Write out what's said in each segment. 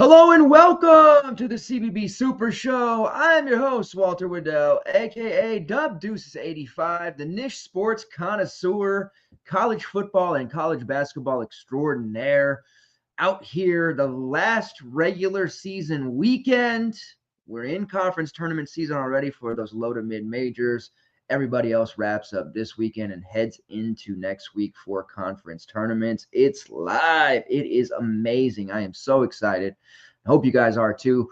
Hello and welcome to the CBB Super Show. I'm your host, Walter Waddell, aka Dub Deuces 85, the niche sports connoisseur, college football and college basketball extraordinaire. Out here, the last regular season weekend. We're in conference tournament season already for those low to mid majors. Everybody else wraps up this weekend and heads into next week for conference tournaments. It's live. It is amazing. I am so excited. I hope you guys are too.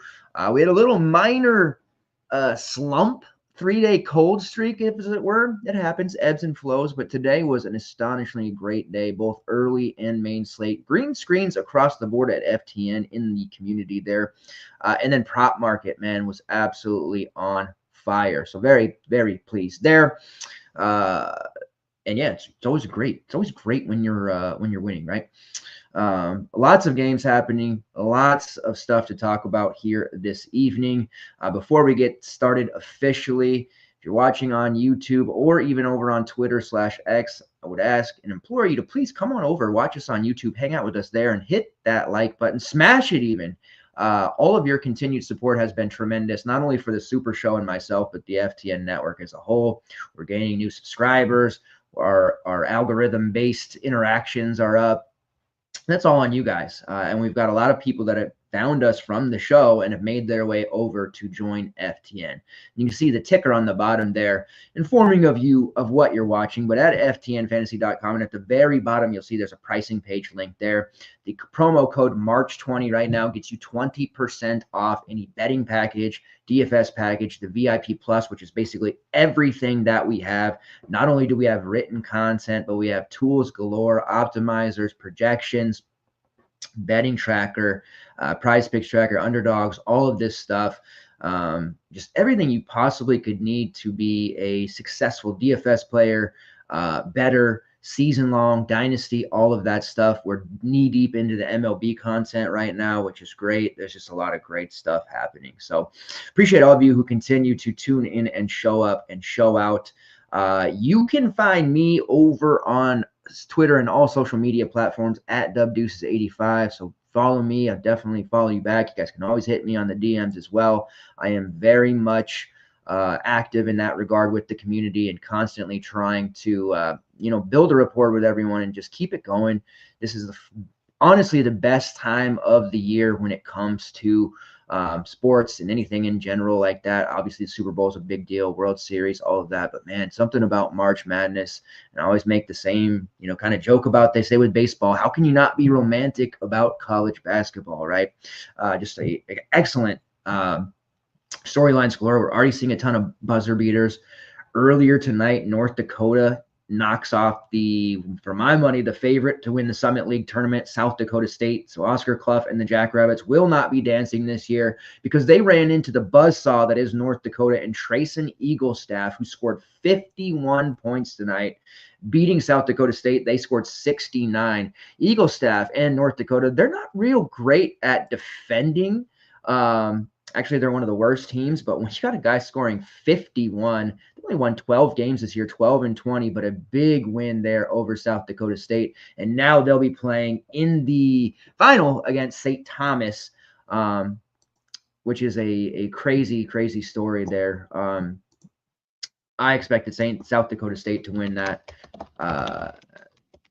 We had a little minor slump, 3-day cold streak, as it were. It happens, ebbs and flows, but today was an astonishingly great day, both early and main slate. Green screens across the board at FTN in the community there. And then prop market, man, was absolutely on fire. So very, very pleased there. And yeah, it's always great. It's always great when you're winning, right? Lots of games happening, lots of stuff to talk about here this evening. Before we get started officially, if you're watching on YouTube or even over on Twitter/X, I would ask and implore you to please come on over, watch us on YouTube, hang out with us there, and hit that like button, smash it even. All of your continued support has been tremendous, not only for the Super Show and myself, but the FTN network as a whole. We're gaining new subscribers. Our algorithm-based interactions are up. That's all on you guys. And we've got a lot of people that have found us from the show and have made their way over to join FTN. You can see the ticker on the bottom there informing of you of what you're watching, but at ftnfantasy.com, and at the very bottom, you'll see there's a pricing page link there. The promo code March20 right now gets you 20% off any betting package, DFS package, the VIP Plus, which is basically everything that we have. Not only do we have written content, but we have tools galore, optimizers, projections, betting tracker, prize picks tracker, underdogs, all of this stuff. Just everything you possibly could need to be a successful DFS player, better, season long, dynasty, all of that stuff. We're knee deep into the MLB content right now, which is great. There's just a lot of great stuff happening. So appreciate all of you who continue to tune in and show up and show out. You can find me over on Twitter and all social media platforms at DubDeuces85. So follow me. I'll definitely follow you back. You guys can always hit me on the DMs as well. I am very much active in that regard with the community and constantly trying to, build a rapport with everyone and just keep it going. This is honestly the best time of the year when it comes to sports and anything in general like that. Obviously, the Super Bowl is a big deal, World Series, all of that. But man, something about March Madness, and I always make the same, kind of joke about, they say with baseball, how can you not be romantic about college basketball, right? Just a excellent storylines galore. We're already seeing a ton of buzzer beaters. Earlier tonight, North Dakota knocks off for my money, the favorite to win the Summit League tournament, South Dakota State. So Oscar Clough and the Jackrabbits will not be dancing this year because they ran into the buzzsaw that is North Dakota and Trayson Eaglestaff, who scored 51 points tonight, beating South Dakota State. They scored 69. Eaglestaff and North Dakota, they're not real great at defending. Actually, they're one of the worst teams, but when you got a guy scoring 51, they only won 12 games this year, 12-20, but a big win there over South Dakota State. And now they'll be playing in the final against St. Thomas, which is a crazy, crazy story there. I expected South Dakota State to win that.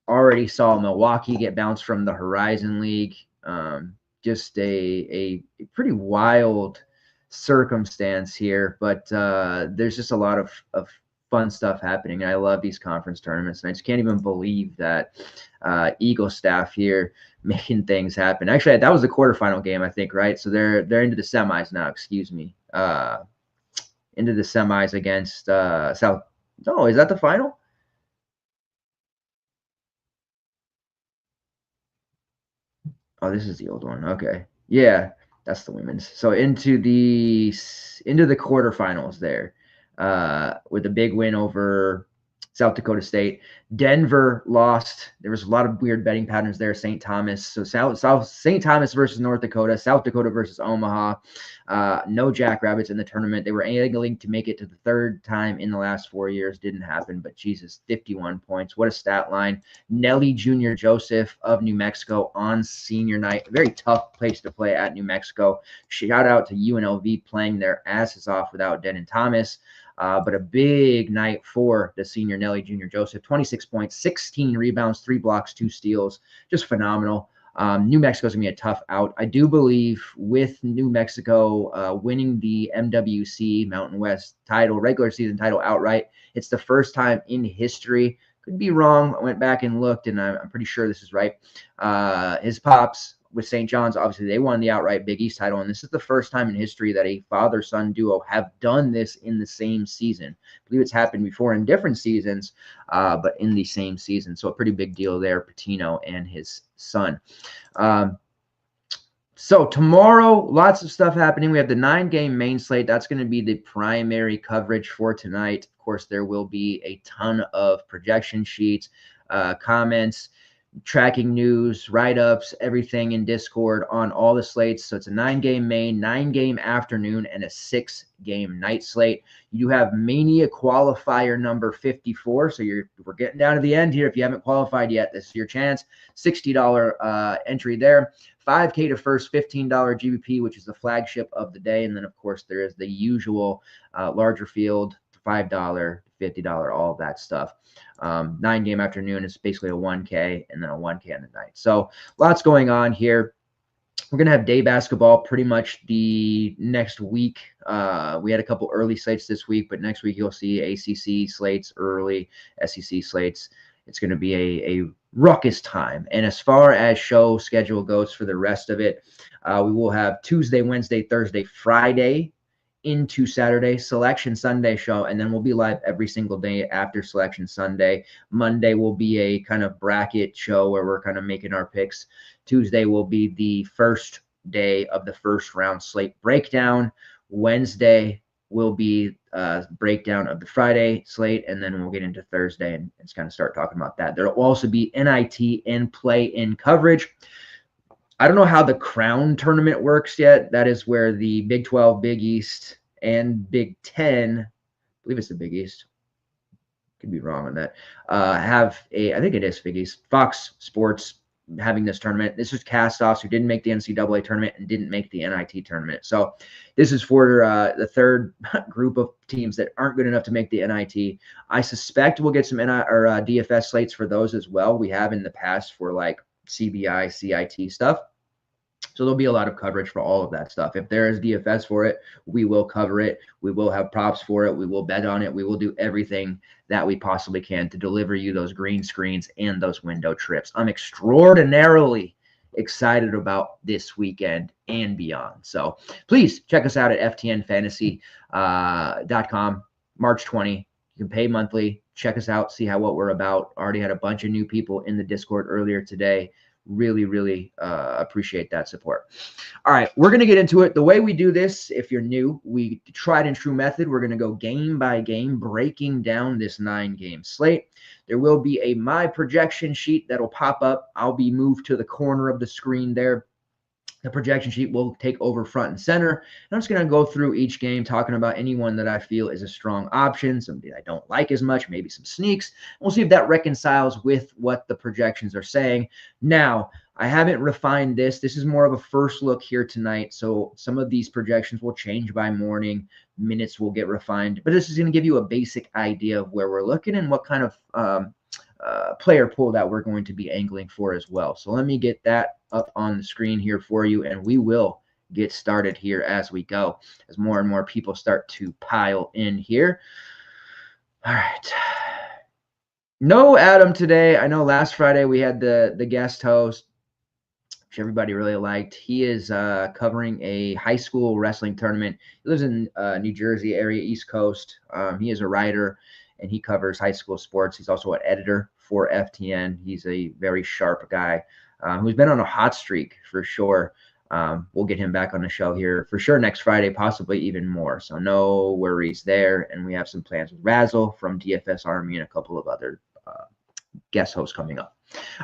Already saw Milwaukee get bounced from the Horizon League. Just a pretty wild circumstance here, but there's just a lot of fun stuff happening. I love these conference tournaments, and I just can't even believe that Eaglestaff here making things happen. Actually, that was the quarterfinal game, I think, right? So they're into the semis now. Excuse me, into the semis against South. No, is that the final? Oh, this is the old one. Okay. Yeah, that's the women's. So into the quarterfinals there, with a big win over South Dakota State. Denver lost. There was a lot of weird betting patterns there. St. Thomas. So St. Thomas versus North Dakota. South Dakota versus Omaha. No Jackrabbits in the tournament. They were angling to make it to the third time in the last 4 years. Didn't happen, but Jesus, 51 points. What a stat line. Nelly Jr. Joseph of New Mexico on senior night. A very tough place to play at New Mexico. Shout out to UNLV playing their asses off without Denon Thomas. But a big night for the senior Nelly Jr. Joseph. 26 points, 16 rebounds, 3 blocks, 2 steals. Just phenomenal. New Mexico's going to be a tough out. I do believe with New Mexico winning the MWC Mountain West title, regular season title outright, it's the first time in history. Could be wrong. I went back and looked, and I'm pretty sure this is right. His pops with St. John's, obviously, they won the outright Big East title, and this is the first time in history that a father-son duo have done this in the same season. I believe it's happened before in different seasons, but in the same season. So a pretty big deal there, Patino and his son. So tomorrow, lots of stuff happening. We have the 9-game main slate. That's going to be the primary coverage for tonight. Of course, there will be a ton of projection sheets, comments, tracking news, write-ups, everything in Discord on all the slates. So it's a 9-game main, 9-game afternoon, and a 6-game night slate. You have Mania qualifier number 54. So we're getting down to the end here. If you haven't qualified yet, this is your chance. $60 entry there. $5K to first, $15 GBP, which is the flagship of the day. And then, of course, there is the usual larger field, $5, $50, all of that stuff. 9-game afternoon is basically a 1K and then a 1K on the night. So lots going on here. We're going to have day basketball pretty much the next week. We had a couple early slates this week, but next week you'll see ACC slates early, SEC slates. It's going to be a ruckus time. And as far as show schedule goes for the rest of it, we will have Tuesday, Wednesday, Thursday, Friday into Saturday, Selection Sunday show, and then we'll be live every single day after Selection Sunday. Monday will be a kind of bracket show where we're kind of making our picks. Tuesday will be the first day of the first round slate breakdown. Wednesday will be breakdown of the Friday slate, and then we'll get into Thursday and just kind of start talking about that. There will also be NIT and play-in coverage. I don't know how the Crown tournament works yet. That is where the Big 12, Big East, and Big 10, I believe it's the Big East, could be wrong on that, I think it is Big East, Fox Sports having this tournament. This is cast-offs who didn't make the NCAA tournament and didn't make the NIT tournament. So this is for the third group of teams that aren't good enough to make the NIT. I suspect we'll get some DFS slates for those as well. We have in the past for like CBI, CIT stuff. So there'll be a lot of coverage for all of that stuff. If there is DFS for it, we will cover it. We will have props for it. We will bet on it. We will do everything that we possibly can to deliver you those green screens and those window trips. I'm extraordinarily excited about this weekend and beyond. So please check us out at ftnfantasy.com, March 20. You can pay monthly. Check us out, see what we're about. Already had a bunch of new people in the Discord earlier today. Really, really appreciate that support. All right, we're going to get into it. The way we do this, if you're new, we tried and true method. We're going to go game by game, breaking down this 9-game slate. There will be a My Projection sheet that'll pop up. I'll be moved to the corner of the screen there. The projection sheet will take over front and center. And I'm just going to go through each game talking about anyone that I feel is a strong option, somebody I don't like as much, maybe some sneaks. We'll see if that reconciles with what the projections are saying. Now, I haven't refined this. This is more of a first look here tonight. So some of these projections will change by morning. Minutes will get refined. But this is going to give you a basic idea of where we're looking and what kind of player pool that we're going to be angling for as well. So let me get that up on the screen here for you, and we will get started here as we go, as more and more people start to pile in here. All right. No Adam today. I know last Friday we had the guest host, which everybody really liked. He is covering a high school wrestling tournament. He lives in New Jersey area, East Coast. He is a writer, and he covers high school sports. He's also an editor for FTN. He's a very sharp guy who's been on a hot streak for sure. We'll get him back on the show here for sure next Friday, possibly even more. So no worries there. And we have some plans with Razzle from DFS Army and a couple of other guest hosts coming up.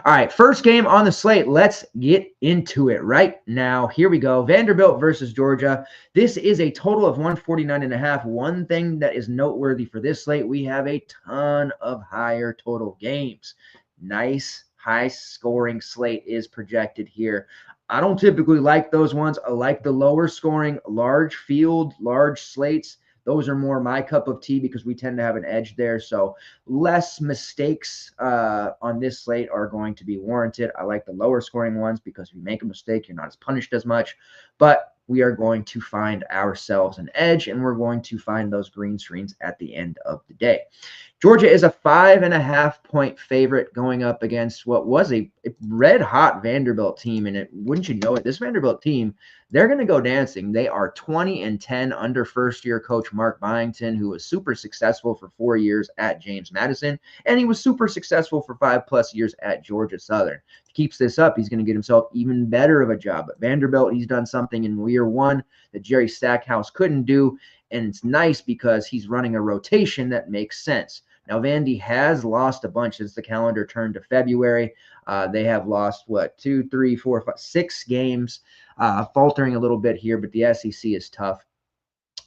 All right, first game on the slate. Let's get into it right now. Here we go. Vanderbilt versus Georgia. This is a total of 149.5. One thing that is noteworthy for this slate, we have a ton of higher total games. Nice high-scoring slate is projected here. I don't typically like those ones. I like the lower scoring, large field, large slates. Those are more my cup of tea because we tend to have an edge there. So less mistakes on this slate are going to be warranted. I like the lower scoring ones because if you make a mistake, you're not as punished as much. But we are going to find ourselves an edge, and we're going to find those green screens at the end of the day. Georgia is a 5.5-point favorite going up against what was a red-hot Vanderbilt team. And wouldn't you know it, this Vanderbilt team, they're going to go dancing. They are 20-10 under first-year coach Mark Byington, who was super successful for 4 years at James Madison, and he was super successful for 5+ years at Georgia Southern. If he keeps this up, he's going to get himself even better of a job. At Vanderbilt, he's done something in year one that Jerry Stackhouse couldn't do, and it's nice because he's running a rotation that makes sense. Now, Vandy has lost a bunch since the calendar turned to February. They have lost, 2, 3, 4, 5, 6 games, faltering a little bit here, but the SEC is tough.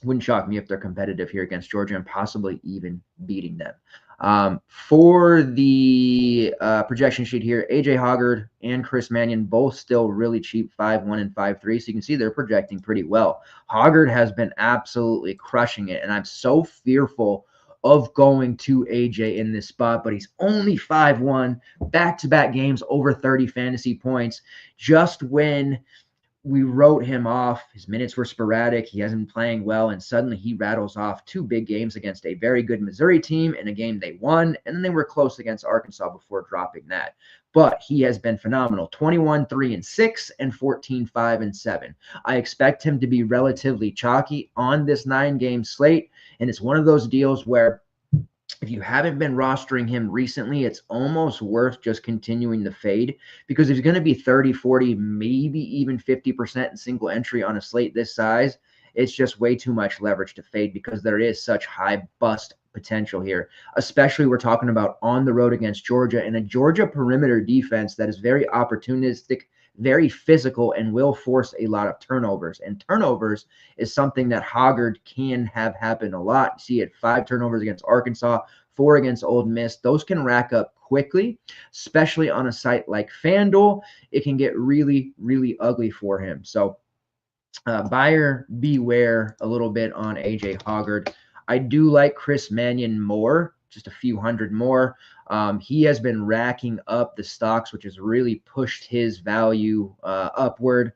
Wouldn't shock me if they're competitive here against Georgia and possibly even beating them. For the projection sheet here, A.J. Hoggard and Chris Mannion both still really cheap, 5-1 and 5-3. So you can see they're projecting pretty well. Hoggard has been absolutely crushing it, and I'm so fearful of going to AJ in this spot, but he's only 5-1, back-to-back games over 30 fantasy points. Just when we wrote him off, his minutes were sporadic, he hasn't been playing well, and suddenly he rattles off 2 big games against a very good Missouri team in a game they won, and then they were close against Arkansas before dropping that. But he has been phenomenal, 21-3-6 and 14-5-7. I expect him to be relatively chalky on this 9-game slate, and it's one of those deals where if you haven't been rostering him recently, it's almost worth just continuing the fade, because if he's going to be 30, 40, maybe even 50% in single entry on a slate this size, it's just way too much leverage to fade because there is such high bust potential here. Especially we're talking about on the road against Georgia, and a Georgia perimeter defense that is very opportunistic, very physical, and will force a lot of turnovers. And turnovers is something that Hoggard can have happen a lot. You see it, 5 turnovers against Arkansas, 4 against Ole Miss. Those can rack up quickly, especially on a site like FanDuel. It can get really, really ugly for him. So buyer beware a little bit on AJ Hoggard. I do like Chris Mannion more, just a few hundred more. He has been racking up the stocks, which has really pushed his value upward.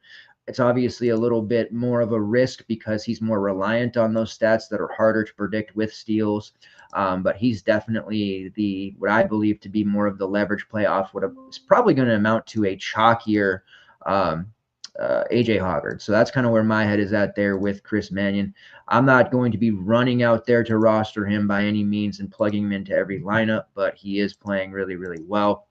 It's obviously a little bit more of a risk because he's more reliant on those stats that are harder to predict with steals. But he's definitely what I believe to be more of the leverage play off what is probably going to amount to a chalkier AJ Hoggard. So that's kind of where my head is at there with Chris Mannion. I'm not going to be running out there to roster him by any means and plugging him into every lineup, but he is playing really, really well.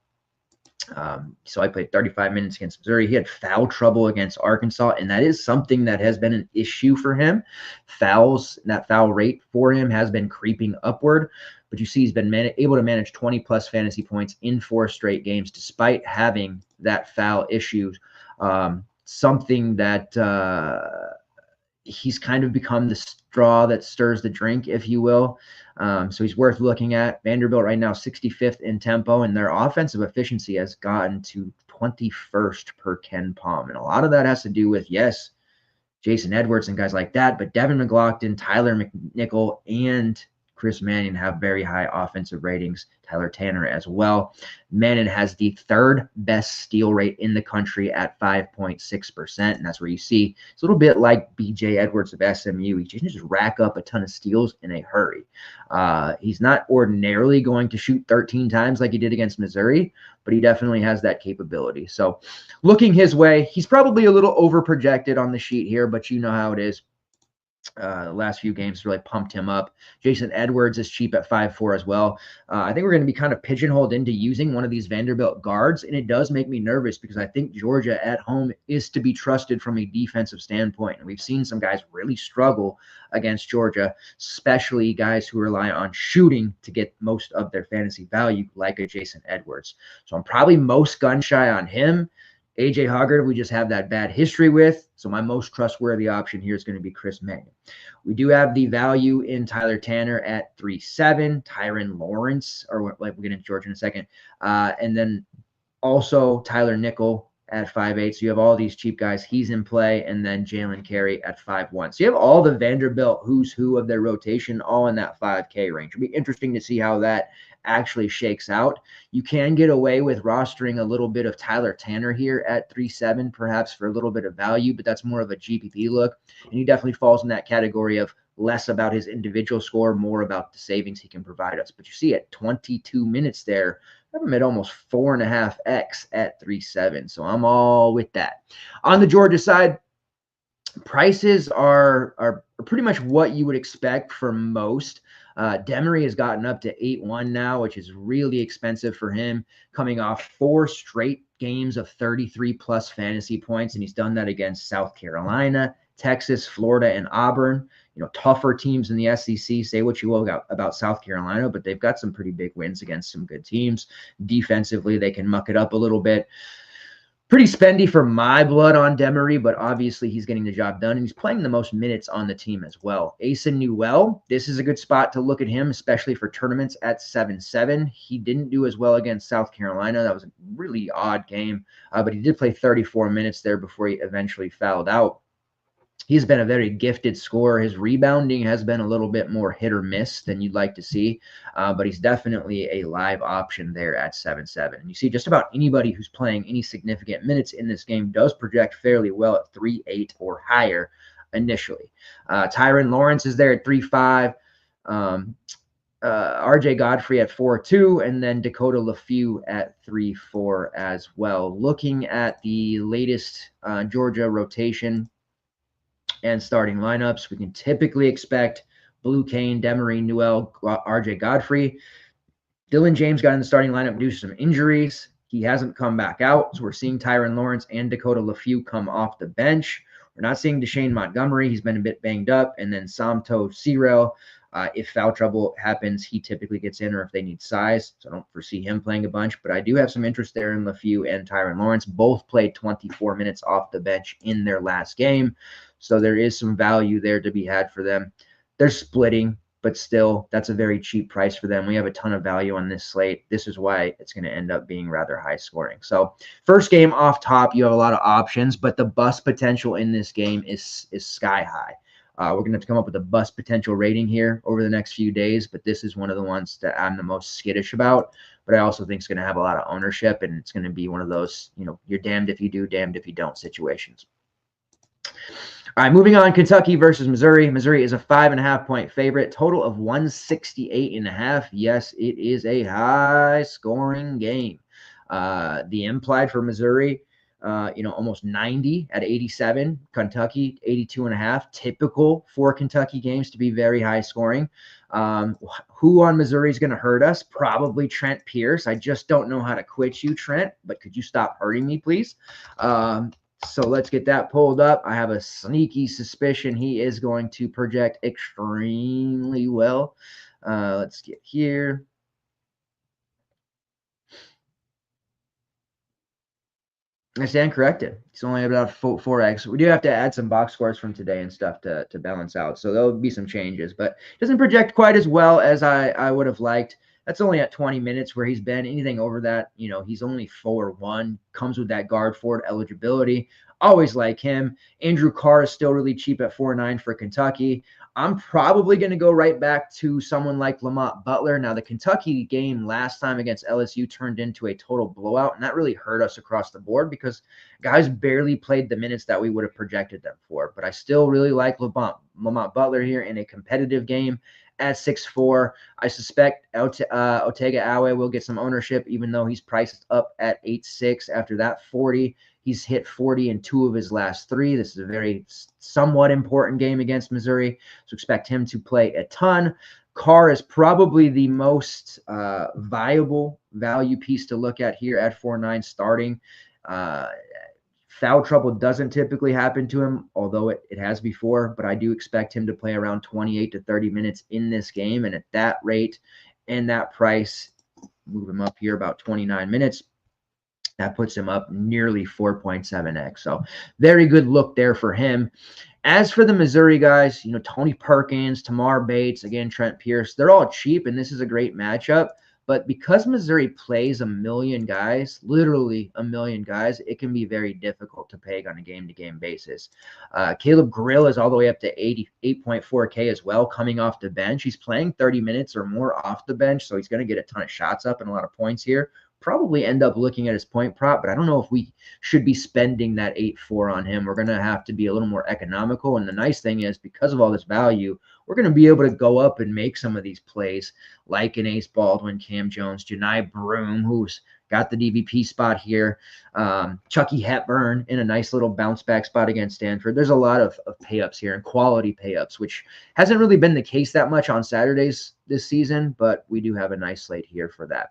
So I played 35 minutes against Missouri. He had foul trouble against Arkansas, and that is something that has been an issue for him. That foul rate for him has been creeping upward, but you see he's been able to manage 20+ fantasy points in 4 straight games despite having that foul issue. Something that he's kind of become the straw that stirs the drink, if you will. So he's worth looking at. Vanderbilt right now 65th in tempo, and their offensive efficiency has gotten to 21st per Ken Palm. And a lot of that has to do with, yes, Jason Edwards and guys like that, but Devin McLaughlin, Tyler McNichol, and Chris Mannion have very high offensive ratings. Tyler Tanner as well. Mannion has the 3rd best steal rate in the country at 5.6%, and that's where you see it's a little bit like B.J. Edwards of SMU. He can just rack up a ton of steals in a hurry. He's not ordinarily going to shoot 13 times like he did against Missouri, but he definitely has that capability. So looking his way, he's probably a little over projected on the sheet here, but you know how it is. last few games really pumped him up. Jason Edwards is cheap at 5'4" as well. I think we're going to be kind of pigeonholed into using one of these Vanderbilt guards, and it does make me nervous because I think Georgia at home is to be trusted from a defensive standpoint. And we've seen some guys really struggle against Georgia, especially guys who rely on shooting to get most of their fantasy value, like a Jason Edwards. So I'm probably most gun shy on him. AJ Hoggard, we just have that bad history with. So my most trustworthy option here is going to be Chris May. We do have the value in Tyler Tanner at 3.7, Tyron Lawrence, or like we'll get into Georgia in a second. And then also Tyler Nickel at 5.8. So you have all these cheap guys. He's in play. And then Jalen Carey at 5.1. So you have all the Vanderbilt who's who of their rotation all in that 5K range. It'll be interesting to see how that actually shakes out. You can get away with rostering a little bit of Tyler Tanner here at 3.7, perhaps for a little bit of value, but that's more of a GPP look. And he definitely falls in that category of less about his individual score, more about the savings he can provide us. But you see at 22 minutes there, I have him at almost 4.5x at 3.7. So I'm all with that. On the Georgia side, prices are pretty much what you would expect for most. Demery has gotten up to 8.1 now, which is really expensive for him, coming off 4 straight games of 33-plus fantasy points, and he's done that against South Carolina, Texas, Florida, and Auburn. You know, tougher teams in the SEC. Say what you will about South Carolina, but they've got some pretty big wins against some good teams. Defensively, they can muck it up a little bit. Pretty spendy for my blood on Demery, but obviously he's getting the job done, and he's playing the most minutes on the team as well. Asa Newell, this is a good spot to look at him, especially for tournaments at 7.7. He didn't do as well against South Carolina. That was a really odd game, but he did play 34 minutes there before he eventually fouled out. He's been a very gifted scorer. His rebounding has been a little bit more hit or miss than you'd like to see, but he's definitely a live option there at 7.7. And you see just about anybody who's playing any significant minutes in this game does project fairly well at 3.8 or higher initially. Tyron Lawrence is there at 3.5. RJ Godfrey at 4.2, and then Dakota LaFew at 3.4 as well. Looking at the latest Georgia rotation and starting lineups, we can typically expect Blue Kane, Demery, Newell, RJ Godfrey. Dylan James got in the starting lineup due to some injuries. He hasn't come back out, so we're seeing Tyron Lawrence and Dakota LaFew come off the bench. We're not seeing Deshane Montgomery. He's been a bit banged up. And then Samto Cyril, if foul trouble happens, he typically gets in, or if they need size. So I don't foresee him playing a bunch. But I do have some interest there in LaFew and Tyron Lawrence. Both played 24 minutes off the bench in their last game. So there is some value there to be had for them. They're splitting, but still, that's a very cheap price for them. We have a ton of value on this slate. This is why it's going to end up being rather high scoring. So first game off top, you have a lot of options, but the bust potential in this game is sky high. We're going to have to come up with a bust potential rating here over the next few days, but this is one of the ones that I'm the most skittish about. But I also think it's going to have a lot of ownership, and it's going to be one of those, you're damned if you do, damned if you don't situations. All right, moving on, Kentucky versus Missouri. Missouri is a 5.5-point favorite, total of 168.5. Yes, it is a high-scoring game. The implied for Missouri, almost 90 at 87. Kentucky, 82.5. Typical for Kentucky games to be very high-scoring. Who on Missouri is going to hurt us? Probably Trent Pierce. I just don't know how to quit you, Trent, but could you stop hurting me, please? So let's get that pulled up. I have a sneaky suspicion he is going to project extremely well. Let's get here. I stand corrected. It's only about 4x. We do have to add some box scores from today and stuff to balance out. So there'll be some changes, but it doesn't project quite as well as I would have liked. That's only at 20 minutes where he's been. Anything over that, he's only 4.1, comes with that guard forward eligibility. Always like him. Andrew Carr is still really cheap at 4.9 for Kentucky. I'm probably going to go right back to someone like Lamont Butler. Now, the Kentucky game last time against LSU turned into a total blowout, and that really hurt us across the board because guys barely played the minutes that we would have projected them for. But I still really like Lamont Butler here in a competitive game at 6.4. I suspect Otega Awe will get some ownership, even though he's priced up at 8.6 after that 40. He's hit 40 in 2 of his last 3. This is a very somewhat important game against Missouri, so expect him to play a ton. Carr is probably the most viable value piece to look at here at 4.9 starting. Foul trouble doesn't typically happen to him, although it has before, but I do expect him to play around 28 to 30 minutes in this game. And at that rate and that price, move him up here about 29 minutes. That puts him up nearly 4.7x. So very good look there for him. As for the Missouri guys, Tony Perkins, Tamar Bates, again, Trent Pierce, they're all cheap, and this is a great matchup. But because Missouri plays a million guys, literally a million guys, it can be very difficult to peg on a game-to-game basis. Caleb Grill is all the way up to 88.4K as well, coming off the bench. He's playing 30 minutes or more off the bench, so he's going to get a ton of shots up and a lot of points here. Probably end up looking at his point prop, but I don't know if we should be spending that 8.4 on him. We're going to have to be a little more economical. And the nice thing is, because of all this value, we're going to be able to go up and make some of these plays like an Ace Baldwin, Cam Jones, Janai Broom, who's got the DVP spot here, Chucky Hepburn in a nice little bounce back spot against Stanford. There's a lot of pay-ups here and quality pay-ups, which hasn't really been the case that much on Saturdays this season, but we do have a nice slate here for that.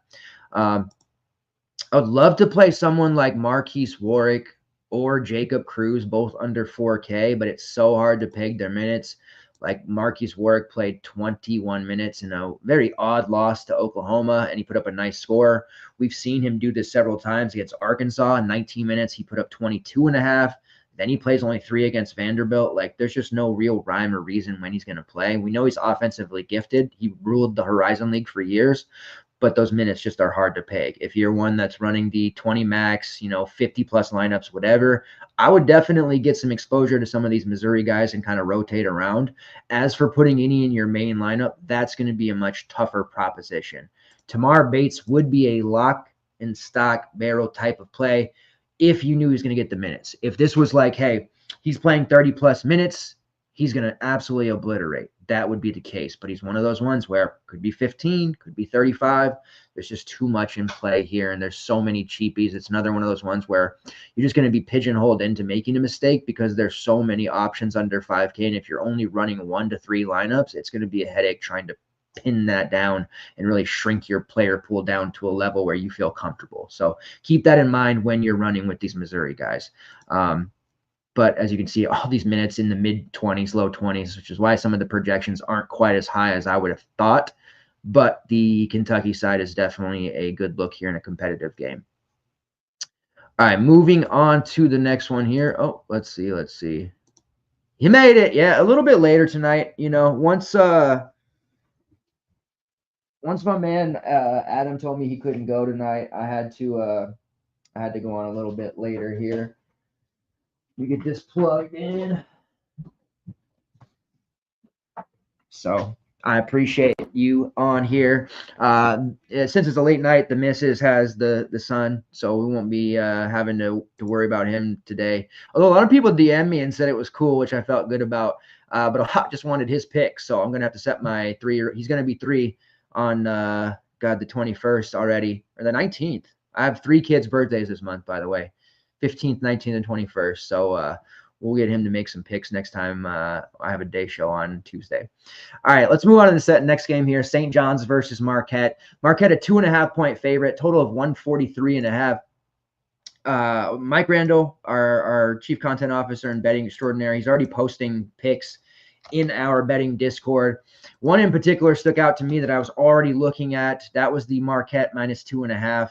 I would love to play someone like Marquise Warwick or Jacob Cruz, both under 4K, but it's so hard to peg their minutes. Like Marquise Warwick played 21 minutes in a very odd loss to Oklahoma, and he put up a nice score. We've seen him do this several times against Arkansas. In 19 minutes, he put up 22.5. Then he plays only 3 against Vanderbilt. Like, there's just no real rhyme or reason when he's going to play. We know he's offensively gifted. He ruled the Horizon League for years, but those minutes just are hard to peg. If you're one that's running the 20 max, 50 plus lineups, whatever, I would definitely get some exposure to some of these Missouri guys and kind of rotate around. As for putting any in your main lineup, that's going to be a much tougher proposition. Tamar Bates would be a lock and stock barrel type of play if you knew he was going to get the minutes. If this was like, hey, he's playing 30 plus minutes, he's going to absolutely obliterate. That would be the case. But he's one of those ones where could be 15, could be 35. There's just too much in play here, and there's so many cheapies. It's another one of those ones where you're just going to be pigeonholed into making a mistake because there's so many options under 5K. And if you're only running 1 to 3 lineups, it's going to be a headache trying to pin that down and really shrink your player pool down to a level where you feel comfortable. So keep that in mind when you're running with these Missouri guys. But as you can see, all these minutes in the mid-20s, low 20s, which is why some of the projections aren't quite as high as I would have thought. But the Kentucky side is definitely a good look here in a competitive game. All right, moving on to the next one here. Oh, let's see. He made it. Yeah, a little bit later tonight. Once my man Adam told me he couldn't go tonight, I had to go on a little bit later here. We get this plugged in. So I appreciate you on here. Since it's a late night, the missus has the son, so we won't be having to worry about him today. Although a lot of people DM'd me and said it was cool, which I felt good about. But a lot just wanted his pick, so I'm going to have to set my 3. He's going to be 3 on, the 21st already, or the 19th. I have 3 kids' birthdays this month, by the way. 15th, 19th, and 21st. So we'll get him to make some picks next time I have a day show on Tuesday. All right, let's move on to the next game here. St. John's versus Marquette. Marquette a 2.5-point favorite, total of 143.5. Mike Randall, our chief content officer and betting extraordinaire, he's already posting picks in our betting Discord. One in particular stuck out to me that I was already looking at. That was the Marquette minus 2.5.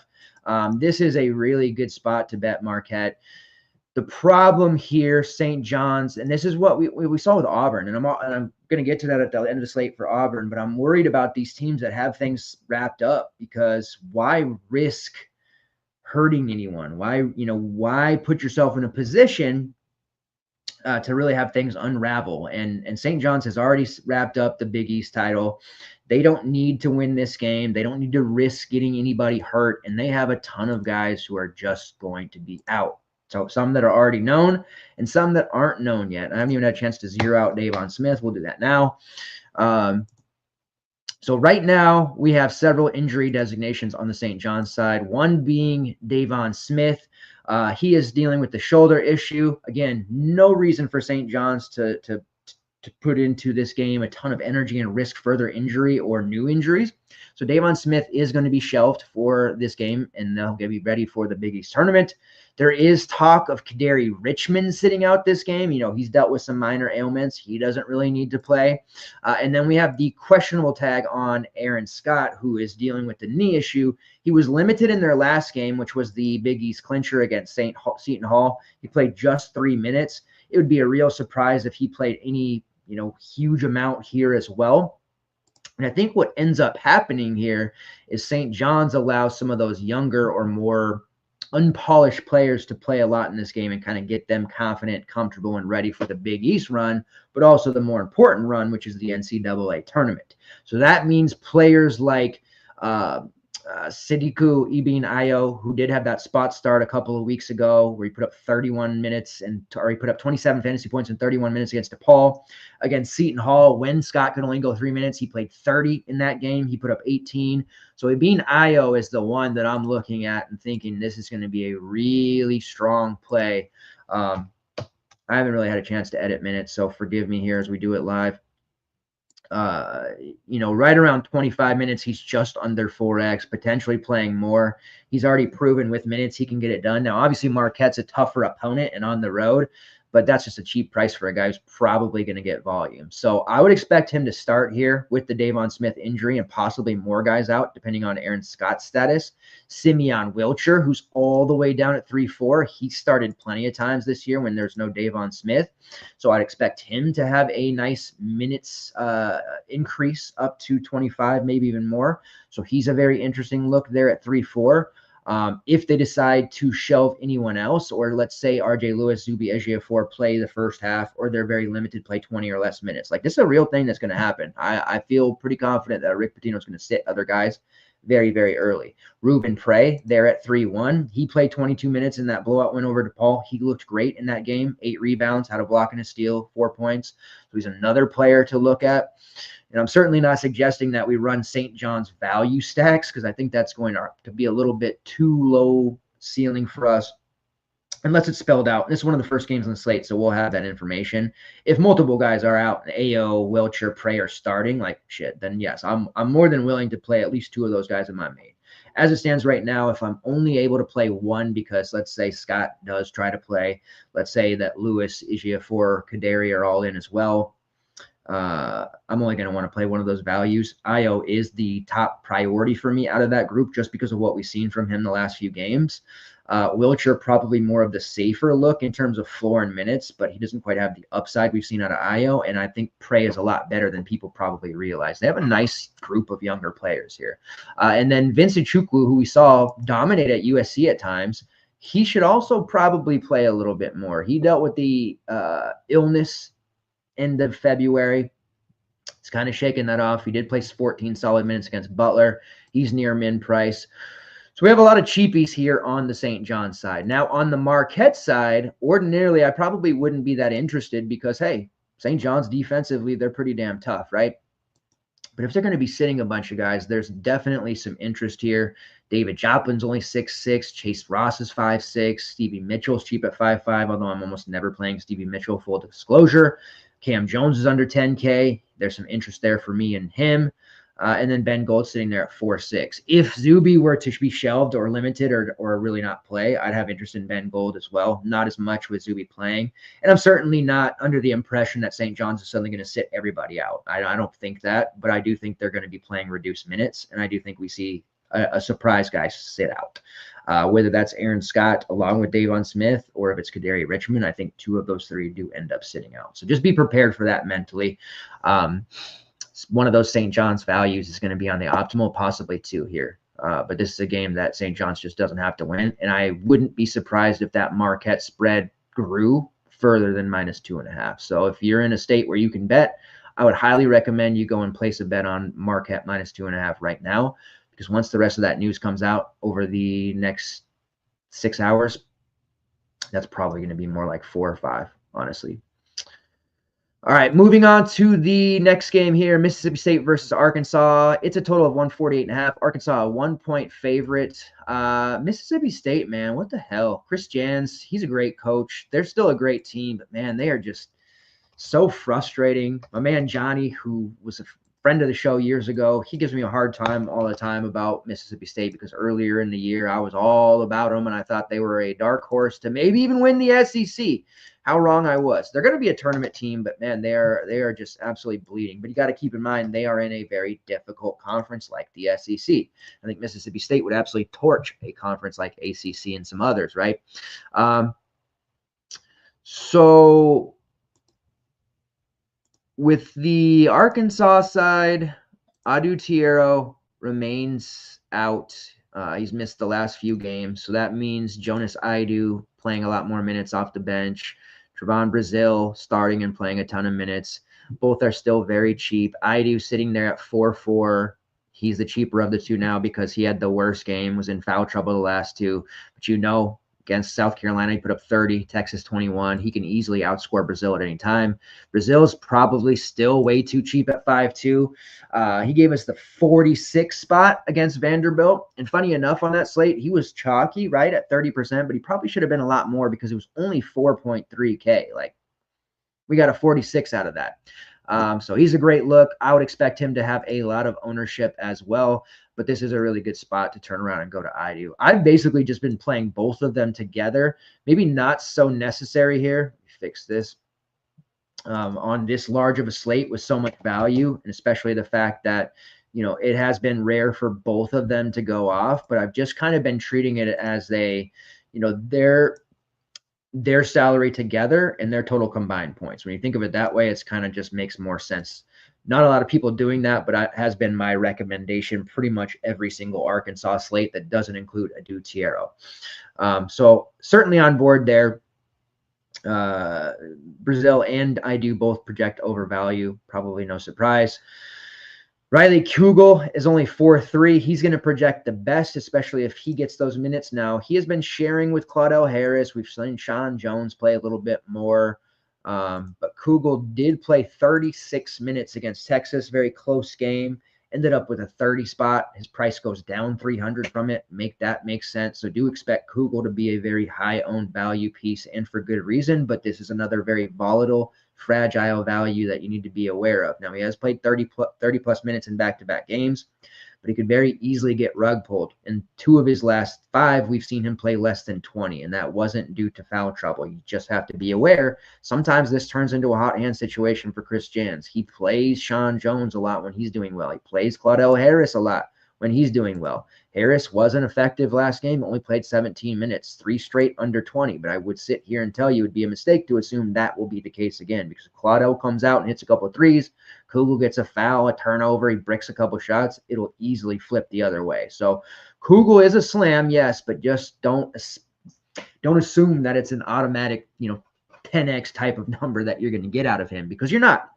This is a really good spot to bet Marquette. The problem here, St. John's, and this is what we saw with Auburn, and I'm going to get to that at the end of the slate for Auburn, but I'm worried about these teams that have things wrapped up, because why risk hurting anyone? Why put yourself in a position to really have things unravel? And St. John's has already wrapped up the Big East title. They don't need to win this game. They don't need to risk getting anybody hurt, and they have a ton of guys who are just going to be out. So some that are already known and some that aren't known yet. I haven't even had a chance to zero out Davon Smith. We'll do that now. So right now we have several injury designations on the St. John's side, one being Davon Smith. He is dealing with the shoulder issue. Again, no reason for St. John's to put into this game a ton of energy and risk further injury or new injuries. So Davon Smith is going to be shelved for this game, and they'll be ready for the Big East tournament. There is talk of Kadary Richmond sitting out this game. He's dealt with some minor ailments. He doesn't really need to play. And then we have the questionable tag on Aaron Scott, who is dealing with the knee issue. He was limited in their last game, which was the Big East clincher against Seton Hall. He played just 3 minutes. It would be a real surprise if he played any huge amount here as well. And I think what ends up happening here is St. John's allows some of those younger or more unpolished players to play a lot in this game and kind of get them confident, comfortable, and ready for the Big East run, but also the more important run, which is the NCAA tournament. So that means players like Sidiku Ibn Ayo, who did have that spot start a couple of weeks ago where he put up 31 minutes or he put up 27 fantasy points in 31 minutes against DePaul. Against Seton Hall, when Scott could only go 3 minutes, he played 30 in that game. He put up 18. So Ibn Ayo is the one that I'm looking at and thinking this is going to be a really strong play. I haven't really had a chance to edit minutes, so forgive me here as we do it live. Right around 25 minutes, he's just under 4X, potentially playing more. He's already proven with minutes he can get it done. Now, obviously, Marquette's a tougher opponent and on the road, but that's just a cheap price for a guy who's probably going to get volume. So I would expect him to start here with the Davon Smith injury and possibly more guys out, depending on Aaron Scott's status. Simeon Wilcher, who's all the way down at 3-4, he started plenty of times this year when there's no Davon Smith. So I'd expect him to have a nice minutes increase up to 25, maybe even more. So he's a very interesting look there at 3-4. If they decide to shelve anyone else, or let's say RJ Lewis, Zuby Ejiofor play the first half, or they're very limited, play 20 or less minutes. Like, this is a real thing that's going to happen. I feel pretty confident that Rick Pitino is going to sit other guys very, very early. Ruben Prey, they're at 3-1. He played 22 minutes in that blowout win over DePaul. He looked great in that game. 8 rebounds, had a block and a steal, 4 points. So he's another player to look at. And I'm certainly not suggesting that we run St. John's value stacks because I think that's going to be a little bit too low ceiling for us unless it's spelled out. This is one of the first games on the slate, so we'll have that information. If multiple guys are out, Ayo, Wilcher, Prey are starting, like shit, then yes, I'm more than willing to play at least 2 of those guys in my main. As it stands right now, if I'm only able to play one because let's say Scott does try to play, let's say that Lewis, Ejiofor, Kadary are all in as well, I'm only going to want to play one of those values. Ayo is the top priority for me out of that group just because of what we've seen from him the last few games. Wilcher probably more of the safer look in terms of floor and minutes, but he doesn't quite have the upside we've seen out of Ayo, and I think Prey is a lot better than people probably realize. They have a nice group of younger players here. And then Vincent Chukwu, who we saw dominate at USC at times, he should also probably play a little bit more. He dealt with the illness end of February. It's kind of shaking that off. He did play 14 solid minutes against Butler. He's near min price. So we have a lot of cheapies here on the St. John's side. Now, on the Marquette side, ordinarily I probably wouldn't be that interested because, hey, St. John's defensively, they're pretty damn tough, right? But if they're going to be sitting a bunch of guys, there's definitely some interest here. David Joplin's only 6'6". Chase Ross is 5'6". Stevie Mitchell's cheap at 5'5", although I'm almost never playing Stevie Mitchell, full disclosure. Cam Jones is under 10K. There's some interest there for me and him. And then Ben Gold sitting there at 4'6". If Zuby were to be shelved or limited or really not play, I'd have interest in Ben Gold as well. Not as much with Zuby playing. And I'm certainly not under the impression that St. John's is suddenly going to sit everybody out. I don't think that, but I do think they're going to be playing reduced minutes. And I do think we see a surprise guy sit out. Whether that's Aaron Scott along with Davon Smith or if it's Kadary Richmond, I think 2 of those 3 do end up sitting out. So just be prepared for that mentally. One of those St. John's values is going to be on the optimal, possibly 2 here. But this is a game that St. John's just doesn't have to win. And I wouldn't be surprised if that Marquette spread grew further than -2.5. So if you're in a state where you can bet, I would highly recommend you go and place a bet on Marquette -2.5 right now. Because once the rest of that news comes out over the next 6 hours, that's probably going to be more like 4 or 5, honestly. All right, moving on to the next game here, Mississippi State versus Arkansas. It's a total of 148.5. Arkansas, a 1-point favorite. Mississippi State, man, what the hell? Chris Jans, he's a great coach. They're still a great team, but man, they are just so frustrating. My man Johnny, who was a friend of the show years ago, he gives me a hard time all the time about Mississippi State because earlier in the year I was all about them and I thought they were a dark horse to maybe even win the SEC. How wrong I was. They're going to be a tournament team, but man, they are just absolutely bleeding. But you got to keep in mind they are in a very difficult conference like the SEC. I think Mississippi State would absolutely torch a conference like ACC and some others, right? So with the Arkansas side, Adu Tiero remains out. He's missed the last few games, so that means Jonas Idu playing a lot more minutes off the bench. Trevon Brazil starting and playing a ton of minutes. Both are still very cheap. Idu sitting there at 4-4. He's the cheaper of the two now because he had the worst game, was in foul trouble the last two. But against South Carolina, he put up 30, Texas 21. He can easily outscore Brazil at any time. Brazil's probably still way too cheap at 5-2. He gave us the 46 spot against Vanderbilt. And funny enough, on that slate, he was chalky, right, at 30%, but he probably should have been a lot more because it was only 4.3K. Like, we got a 46 out of that. So he's a great look. I would expect him to have a lot of ownership as well, but this is a really good spot to turn around and go to IDU. I've basically just been playing both of them together. Maybe not so necessary here. Fix this. On this large of a slate with so much value, and especially the fact that, it has been rare for both of them to go off, but I've just kind of been treating it as their salary together and their total combined points. When you think of it that way, it's kind of just makes more sense. Not a lot of people doing that, but it has been my recommendation pretty much every single Arkansas slate that doesn't include Adu Tiero. So certainly on board there. Brazil and I do both project over value, probably no surprise. Riley Kugel is only 4-3. He's going to project the best, especially if he gets those minutes now. He has been sharing with Claudell Harris. We've seen Sean Jones play a little bit more. But Kugel did play 36 minutes against Texas. Very close game. Ended up with a 30 spot. His price goes down 300 from it. Make sense. So do expect Kugel to be a very high-owned value piece, and for good reason. But this is another very volatile, fragile value that you need to be aware of. Now, he has played 30 plus minutes in back-to-back games, but he could very easily get rug pulled. In 2 of his last 5, we've seen him play less than 20, and that wasn't due to foul trouble. You just have to be aware. Sometimes this turns into a hot hand situation for Chris Jans. He plays Sean Jones a lot when he's doing well. He plays Claudell Harris a lot when he's doing well. Harris wasn't effective last game, only played 17 minutes, 3 straight under 20. But I would sit here and tell you it would be a mistake to assume that will be the case again, because if Claudell comes out and hits a couple of threes, Kugel gets a foul, a turnover, he bricks a couple shots, it'll easily flip the other way. So Kugel is a slam, yes, but just don't assume that it's an automatic, 10x type of number that you're going to get out of him, because you're not.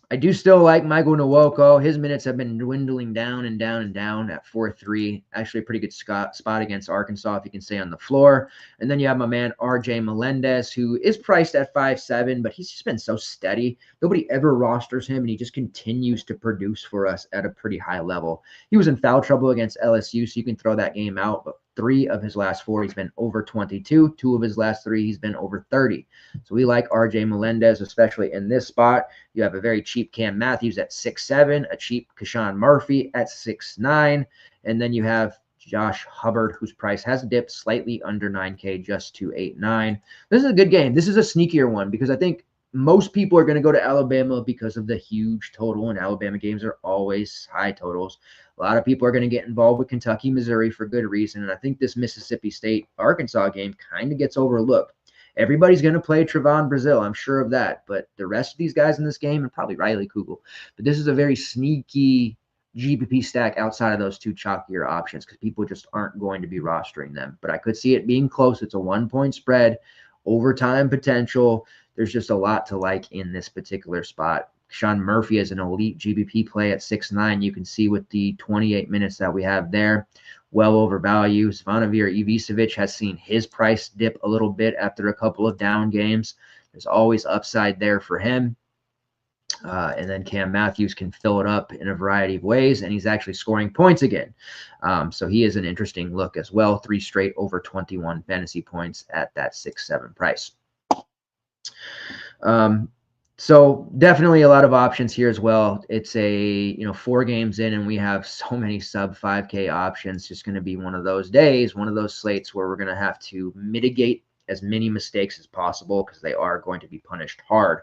I do still like Michael Nwoko. His minutes have been dwindling down and down and down at 4-3. Actually, a pretty good spot against Arkansas if he can stay on the floor. And then you have my man RJ Melendez, who is priced at 5-7, but he's just been so steady. Nobody ever rosters him, and he just continues to produce for us at a pretty high level. He was in foul trouble against LSU, so you can throw that game out, but 3 of his last 4, he's been over 22. 2 of his last 3, he's been over 30. So we like RJ Melendez, especially in this spot. You have a very cheap Cam Matthews at 6'7", a cheap Kashawn Murphy at 6'9", and then you have Josh Hubbard, whose price has dipped slightly under 9K just to 8.9. This is a good game. This is a sneakier one because I think most people are going to go to Alabama because of the huge total, and Alabama games are always high totals. A lot of people are going to get involved with Kentucky, Missouri for good reason, and I think this Mississippi State-Arkansas game kind of gets overlooked. Everybody's going to play Trevon Brazil, I'm sure of that, but the rest of these guys in this game, and probably Riley Kugel, but this is a very sneaky GPP stack outside of those 2 chalkier options because people just aren't going to be rostering them. But I could see it being close. It's a 1-point spread, overtime potential. There's just a lot to like in this particular spot. Sean Murphy is an elite GBP play at 6'9". You can see with the 28 minutes that we have there, well over value. Zvonimir Ivicevic has seen his price dip a little bit after a couple of down games. There's always upside there for him. And then Cam Matthews can fill it up in a variety of ways, and he's actually scoring points again. So he is an interesting look as well. 3 straight over 21 fantasy points at that 6-7 price. So definitely a lot of options here as well. It's 4 games in, and we have so many sub 5K options. Just going to be one of those days, one of those slates where we're going to have to mitigate as many mistakes as possible because they are going to be punished hard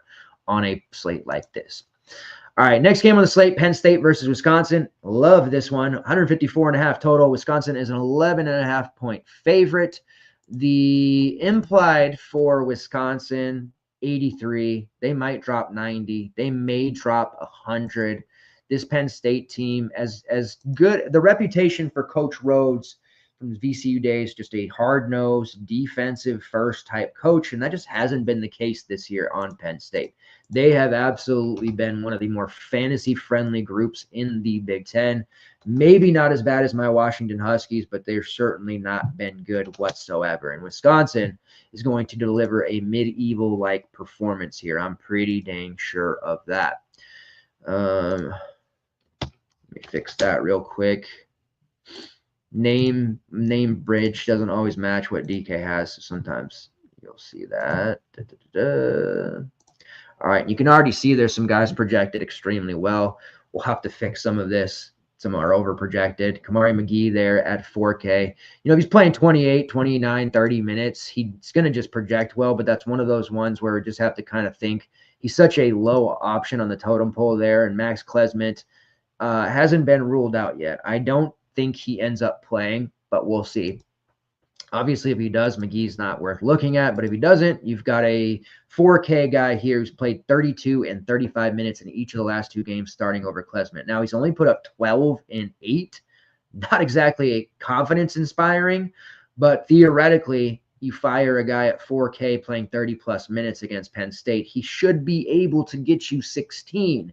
on a slate like this. All right, next game on the slate, Penn State versus Wisconsin. Love this one. 154.5 total. Wisconsin is an 11.5 point favorite. The implied for Wisconsin, 83. They might drop 90. They may drop 100. This Penn State team, as good, the reputation for Coach Rhodes from the VCU days, just a hard-nosed, defensive-first type coach, and that just hasn't been the case this year on Penn State. They have absolutely been one of the more fantasy-friendly groups in the Big Ten. Maybe not as bad as my Washington Huskies, but they've certainly not been good whatsoever. And Wisconsin is going to deliver a medieval-like performance here. I'm pretty dang sure of that. Let me fix that real quick. Name bridge doesn't always match what DK has, so sometimes you'll see that. All right, you can already see there's some guys projected extremely well. We'll have to fix some of this. Some are over projected. Kamari McGee there at 4K. If he's playing 28, 29, 30 minutes, he's going to just project well, but that's one of those ones where we just have to kind of think. He's such a low option on the totem pole there, and Max Klesmit hasn't been ruled out yet. I don't think he ends up playing, but we'll see. Obviously, if he does, McGee's not worth looking at, but if he doesn't, you've got a 4K guy here who's played 32 and 35 minutes in each of the last 2 games starting over Klesmit. Now, he's only put up 12 and 8. Not exactly a confidence-inspiring, but theoretically, you fire a guy at 4K playing 30-plus minutes against Penn State, he should be able to get you 16.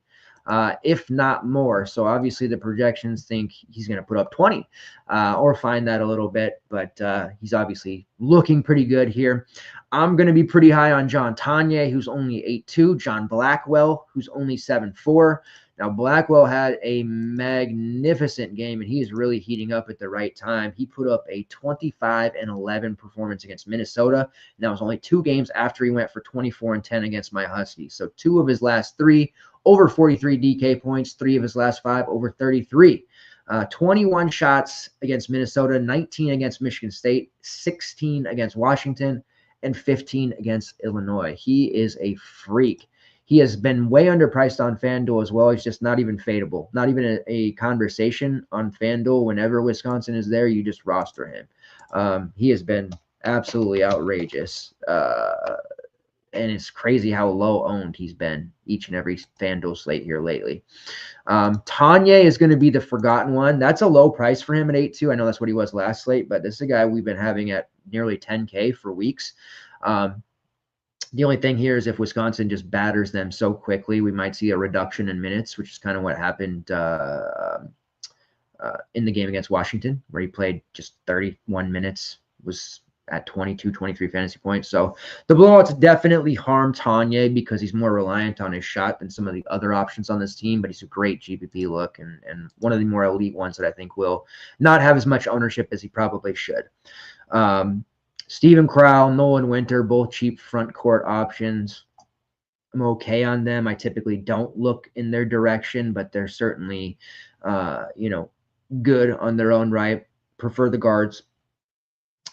If not more. So obviously the projections think he's going to put up 20 or find that a little bit, but he's obviously looking pretty good here. I'm going to be pretty high on John Tanya, who's only 8.2, John Blackwell, who's only 7.4. Now, Blackwell had a magnificent game, and he is really heating up at the right time. He put up a 25-11 performance against Minnesota, and that was only 2 games after he went for 24-10 against my Huskies. So 2 of his last 3 over 43 DK points, 3 of his last 5 over 33. 21 shots against Minnesota, 19 against Michigan State, 16 against Washington, and 15 against Illinois. He is a freak. He has been way underpriced on FanDuel as well. He's just not even fadeable. Not even a conversation on FanDuel. Whenever Wisconsin is there, you just roster him. He has been absolutely outrageous. And it's crazy how low owned he's been each and every FanDuel slate here lately. Tanya is going to be the forgotten one. That's a low price for him at 8.2. I know that's what he was last slate, but this is a guy we've been having at nearly 10K for weeks. The only thing here is if Wisconsin just batters them so quickly, we might see a reduction in minutes, which is kind of what happened in the game against Washington, where he played just 31 minutes, was at 22, 23 fantasy points. So the blowouts definitely harm Tanya because he's more reliant on his shot than some of the other options on this team, but he's a great GPP look and one of the more elite ones that I think will not have as much ownership as he probably should. Steven Crowell, Nolan Winter, both cheap front court options. I'm okay on them. I typically don't look in their direction, but they're certainly, good on their own right. Prefer the guards.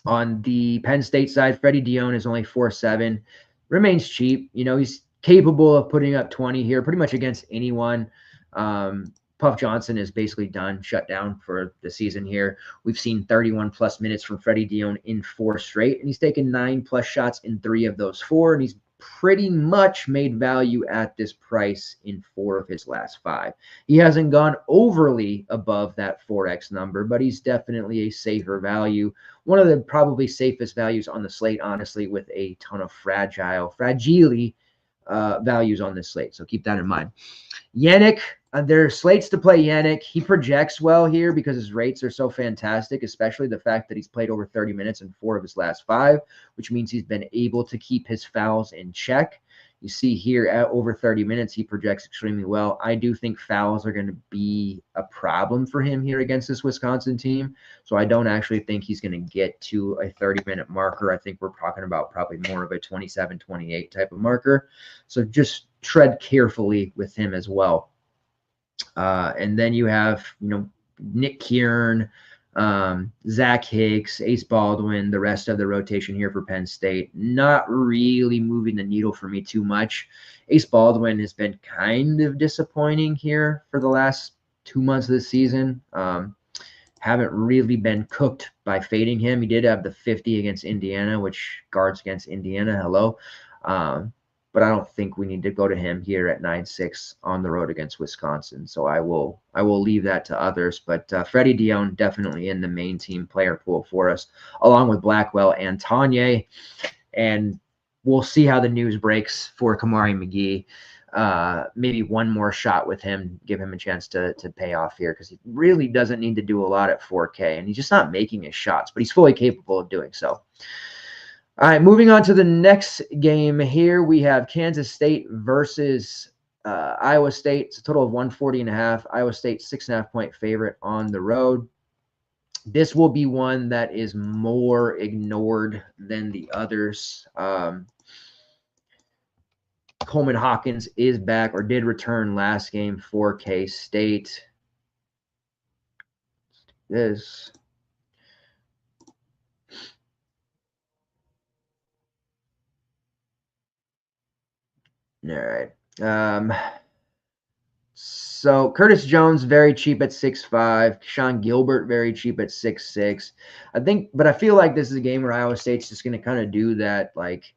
On the Penn State side, Freddie Dion is only 4.7. Remains cheap. He's capable of putting up 20 here pretty much against anyone. Puff Johnson is basically done, shut down for the season here. We've seen 31-plus minutes from Freddie Dion in 4 straight, and he's taken 9-plus shots in 3 of those 4, and he's pretty much made value at this price in 4 of his last 5. He hasn't gone overly above that 4X number, but he's definitely a safer value. One of the probably safest values on the slate, honestly, with a ton of fragile values on this slate. So keep that in mind. Yannick, there are slates to play Yannick. He projects well here because his rates are so fantastic, especially the fact that he's played over 30 minutes in 4 of his last 5, which means he's been able to keep his fouls in check. You see here at over 30 minutes, he projects extremely well. I do think fouls are going to be a problem for him here against this Wisconsin team. So I don't actually think he's going to get to a 30-minute marker. I think we're talking about probably more of a 27, 28 type of marker. So just tread carefully with him as well. And then you have, Nick Kieran, Zach Hicks, Ace Baldwin, the rest of the rotation here for Penn State. Not really moving the needle for me too much. Ace Baldwin has been kind of disappointing here for the last 2 months of the season. Haven't really been cooked by fading him. He did have the 50 against Indiana, which guards against Indiana. Hello. But I don't think we need to go to him here at 9-6 on the road against Wisconsin. So I will leave that to others. But Freddie Dion definitely in the main team player pool for us, along with Blackwell and Tanya. And we'll see how the news breaks for Kamari McGee. Maybe one more shot with him, give him a chance to pay off here, because he really doesn't need to do a lot at 4K. And he's just not making his shots, but he's fully capable of doing so. All right, moving on to the next game here, we have Kansas State versus Iowa State. It's a total of 140.5. Iowa State 6.5-point favorite on the road. This will be one that is more ignored than the others. Coleman Hawkins is back, or did return last game for K-State. This. All right. So Curtis Jones, very cheap at 6'5". Sean Gilbert, very cheap at 6'6". But I feel like this is a game where Iowa State's just going to kind of do that. Like,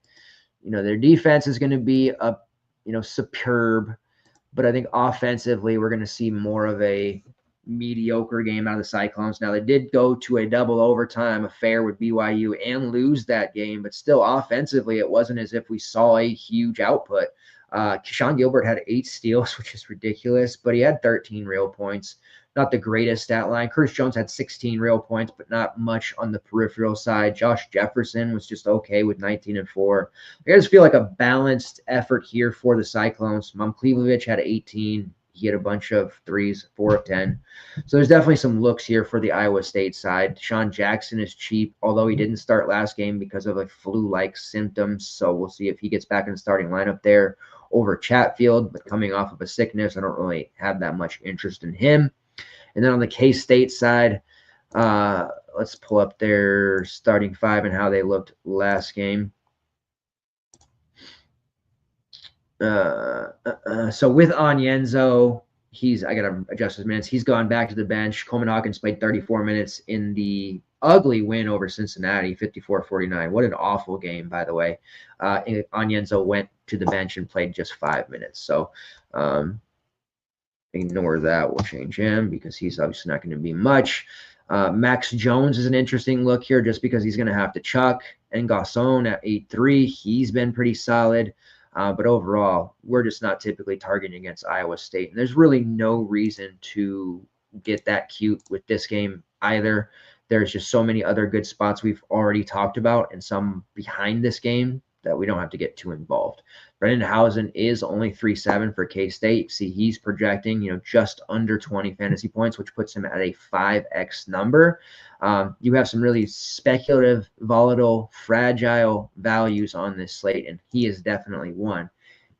their defense is going to be up, superb. But I think offensively, we're going to see more of a mediocre game out of the Cyclones. Now, they did go to a double overtime affair with BYU and lose that game, but still offensively, it wasn't as if we saw a huge output. Sean Gilbert had 8 steals, which is ridiculous, but he had 13 real points. Not the greatest stat line. Curtis Jones had 16 real points, but not much on the peripheral side. Josh Jefferson was just okay with 19 and 4. I just feel like a balanced effort here for the Cyclones. Momklevovich had 18. He had a bunch of threes, 4 of 10. So there's definitely some looks here for the Iowa State side. Deshaun Jackson is cheap, although he didn't start last game because of flu-like symptoms. So we'll see if he gets back in the starting lineup there over Chatfield. But coming off of a sickness, I don't really have that much interest in him. And then on the K-State side, let's pull up their starting 5 and how they looked last game. So with Onyenzo, I got to adjust his minutes. He's gone back to the bench. Coleman Hawkins played 34 minutes in the ugly win over Cincinnati, 54-49. What an awful game, by the way. Onyenzo went to the bench and played just 5 minutes. So ignore that. We'll change him because he's obviously not going to be much. Max Jones is an interesting look here just because he's going to have to chuck. And Gasson at 8'3", he's been pretty solid. But overall, we're just not typically targeting against Iowa State. And there's really no reason to get that cute with this game either. There's just so many other good spots we've already talked about and some behind this game that we don't have to get too involved. Brendan Housen is only 3.7 for K-State. See, he's projecting, just under 20 fantasy points, which puts him at a 5x number. You have some really speculative, volatile, fragile values on this slate, and he is definitely one.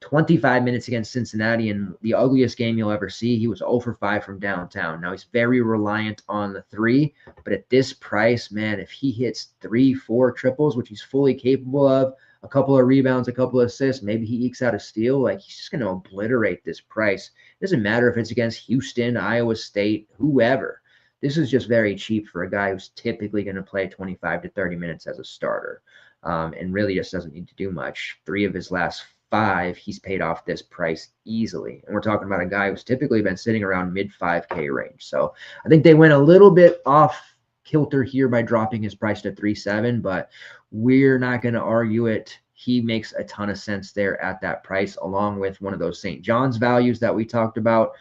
25 minutes against Cincinnati in the ugliest game you'll ever see. He was 0 for 5 from downtown. Now, he's very reliant on the 3, but at this price, man, if he hits 3-4 triples, which he's fully capable of, a couple of rebounds, a couple of assists, maybe he ekes out a steal, he's just going to obliterate this price. It doesn't matter if it's against Houston, Iowa State, whoever. This is just very cheap for a guy who's typically going to play 25 to 30 minutes as a starter and really just doesn't need to do much. 3 of his last 5, he's paid off this price easily. And we're talking about a guy who's typically been sitting around mid 5K range. So I think they went a little bit off kilter here by dropping his price to 3.7, but we're not going to argue it he makes a ton of sense there at that price, along with one of those St. John's values that we talked about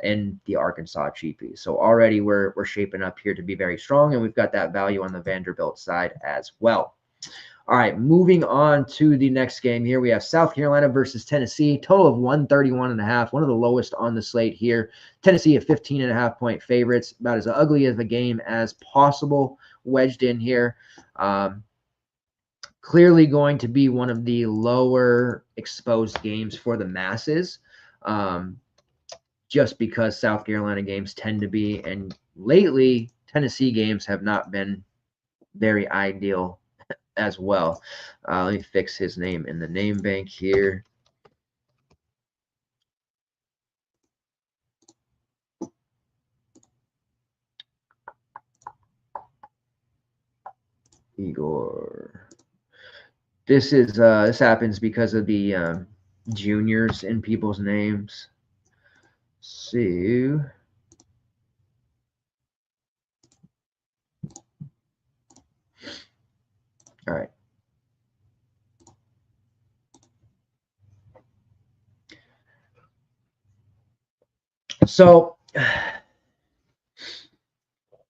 and the Arkansas cheapie. So already we're shaping up here to be very strong, and we've got that value on the Vanderbilt side as well. All right, moving on to the next game here. We have South Carolina versus Tennessee. Total of 131.5, one of the lowest on the slate here. Tennessee a 15.5-point favorites, about as ugly of a game as possible wedged in here. Clearly going to be one of the lower exposed games for the masses, just because South Carolina games tend to be, and lately Tennessee games have not been very ideal as well. Let me fix his name in the name bank here. Igor. This happens because of the juniors in people's names. So all right. So I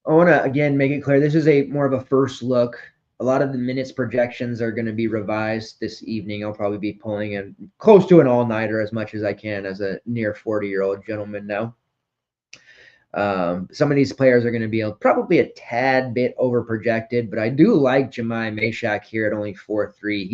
want to again make it clear this is a more of a first look. A lot of the minutes projections are going to be revised this evening. I'll probably be pulling in close to an all-nighter as much as I can as a near 40-year-old gentleman now. Some of these players are going to be probably a tad bit over projected, but I do like Jemai Meshack here at only 4.3.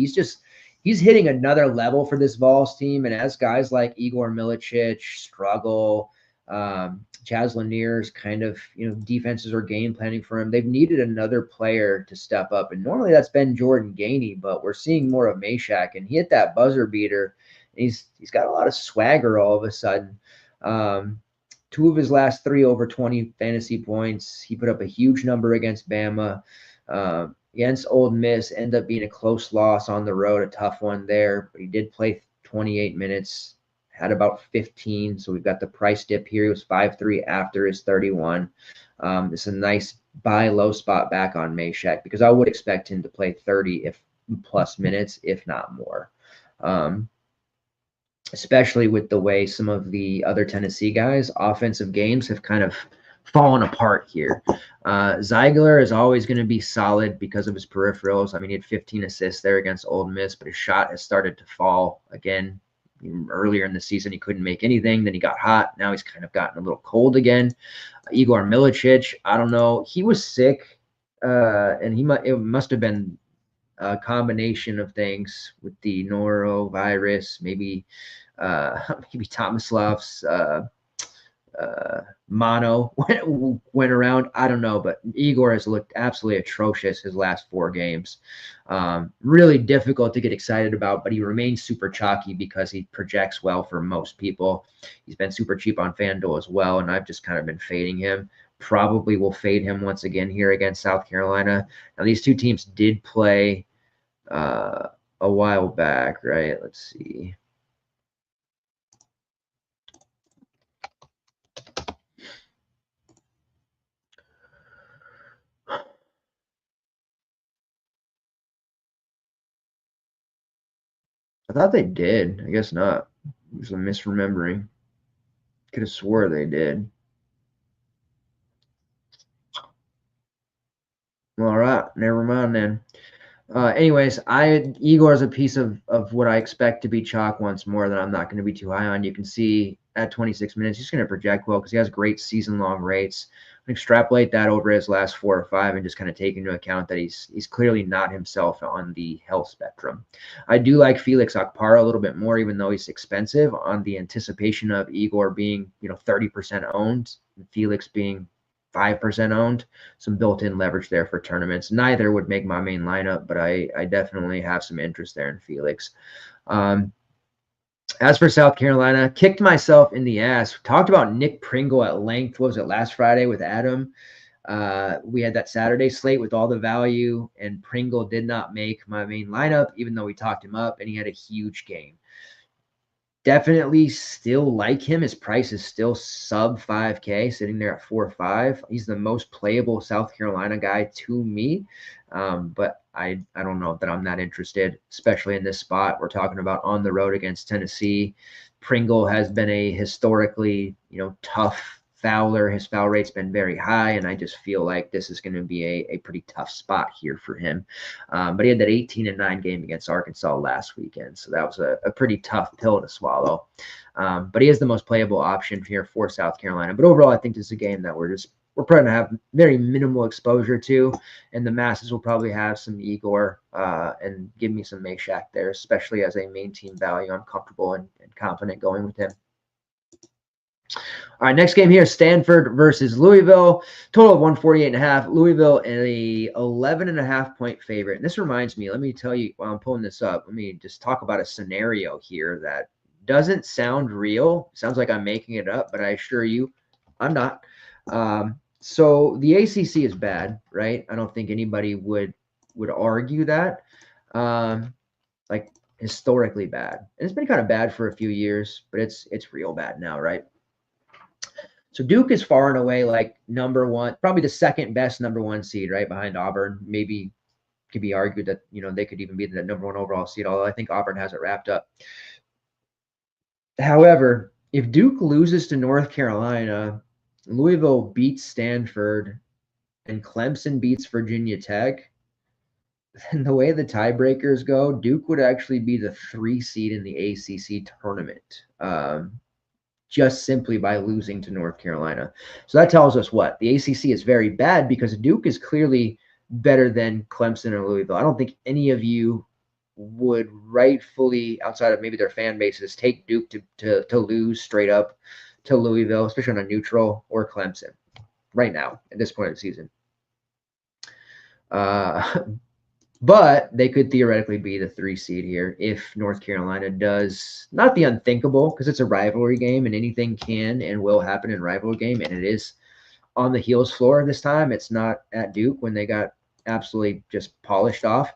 He's hitting another level for this Vols team, and as guys like Igor Milicic struggle, Chaz Lanier's kind of, defenses are game planning for him. They've needed another player to step up, and normally that's been Jordan Gainey, but we're seeing more of Meshack, and he hit that buzzer beater. And he's got a lot of swagger all of a sudden. 2 of his last 3 over 20 fantasy points. He put up a huge number against Bama. Against Ole Miss, ended up being a close loss on the road, a tough one there. But he did play 28 minutes, had about 15. So we've got the price dip here. He was 5.3 after his 31. It's a nice buy low spot back on Meshack because I would expect him to play 30 plus minutes, if not more. Especially with the way some of the other Tennessee guys' offensive games have kind of fallen apart here. Ziegler is always going to be solid because of his peripherals. I mean, he had 15 assists there against Ole Miss, but his shot has started to fall again. Earlier in the season, he couldn't make anything. Then he got hot. Now he's kind of gotten a little cold again. Igor Milicic, I don't know. He was sick, and it must have been a combination of things with the norovirus, maybe Tomislav's mono went around. I don't know, but Igor has looked absolutely atrocious his last 4 games. Really difficult to get excited about, but he remains super chalky because he projects well for most people. He's been super cheap on FanDuel as well, and I've just kind of been fading him. Probably will fade him once again here against South Carolina. Now, these 2 teams did play a while back, right? Let's see. I thought they did. I guess not. It was a misremembering. Could have swore they did. All right, never mind then. Anyways, Igor is a piece of what I expect to be chalk once more that I'm not going to be too high on. You can see at 26 minutes, he's going to project well because he has great season-long rates. Extrapolate that over his last 4 or 5 and just kind of take into account that he's clearly not himself on the health spectrum. I do like Felix Akpara a little bit more, even though he's expensive, on the anticipation of Igor being 30% owned, and Felix being 5% owned. Some built-in leverage there for tournaments. Neither would make my main lineup, but I definitely have some interest there in Felix. As for South Carolina, kicked myself in the ass. Talked about Nick Pringle at length. What was it, last Friday with Adam? We had that Saturday slate with all the value, and Pringle did not make my main lineup, even though we talked him up, and he had a huge game. Definitely still like him. His price is still sub 5K, sitting there at 4.5. He's the most playable South Carolina guy to me. But I don't know that I'm that interested, especially in this spot. We're talking about on the road against Tennessee. Pringle has been a historically, tough fouler. His foul rate's been very high, and I just feel like this is going to be a pretty tough spot here for him. But he had that 18-9 game against Arkansas last weekend, so that was a pretty tough pill to swallow. But he is the most playable option here for South Carolina. But overall, I think this is a game that we're probably going to have very minimal exposure to, and the masses will probably have some Igor and give me some Meshack there, especially as a main team value. I'm comfortable and confident going with him. All right, next game here, Stanford versus Louisville. Total of 148.5. Louisville a 11.5 point favorite. And this reminds me, let me tell you while I'm pulling this up, let me just talk about a scenario here that doesn't sound real. Sounds like I'm making it up, but I assure you I'm not. So the ACC is bad, right? I don't think anybody would argue that. Like historically bad. And it's been kind of bad for a few years, but it's real bad now, right? So Duke is far and away like number one, probably the second best number one seed, right behind Auburn. Maybe could be argued that they could even be the number one overall seed, although I think Auburn has it wrapped up. However, if Duke loses to North Carolina, Louisville beats Stanford, and Clemson beats Virginia Tech, then the way the tiebreakers go, Duke would actually be the 3 seed in the ACC tournament. Just simply by losing to North Carolina. So that tells us what? The ACC is very bad because Duke is clearly better than Clemson or Louisville. I don't think any of you would rightfully, outside of maybe their fan bases, take Duke to lose straight up to Louisville, especially on a neutral, or Clemson right now at this point of the season. But they could theoretically be the 3 seed here if North Carolina does not the unthinkable, because it's a rivalry game and anything can and will happen in a rivalry game, and it is on the heels floor this time. It's not at Duke when they got absolutely just polished off.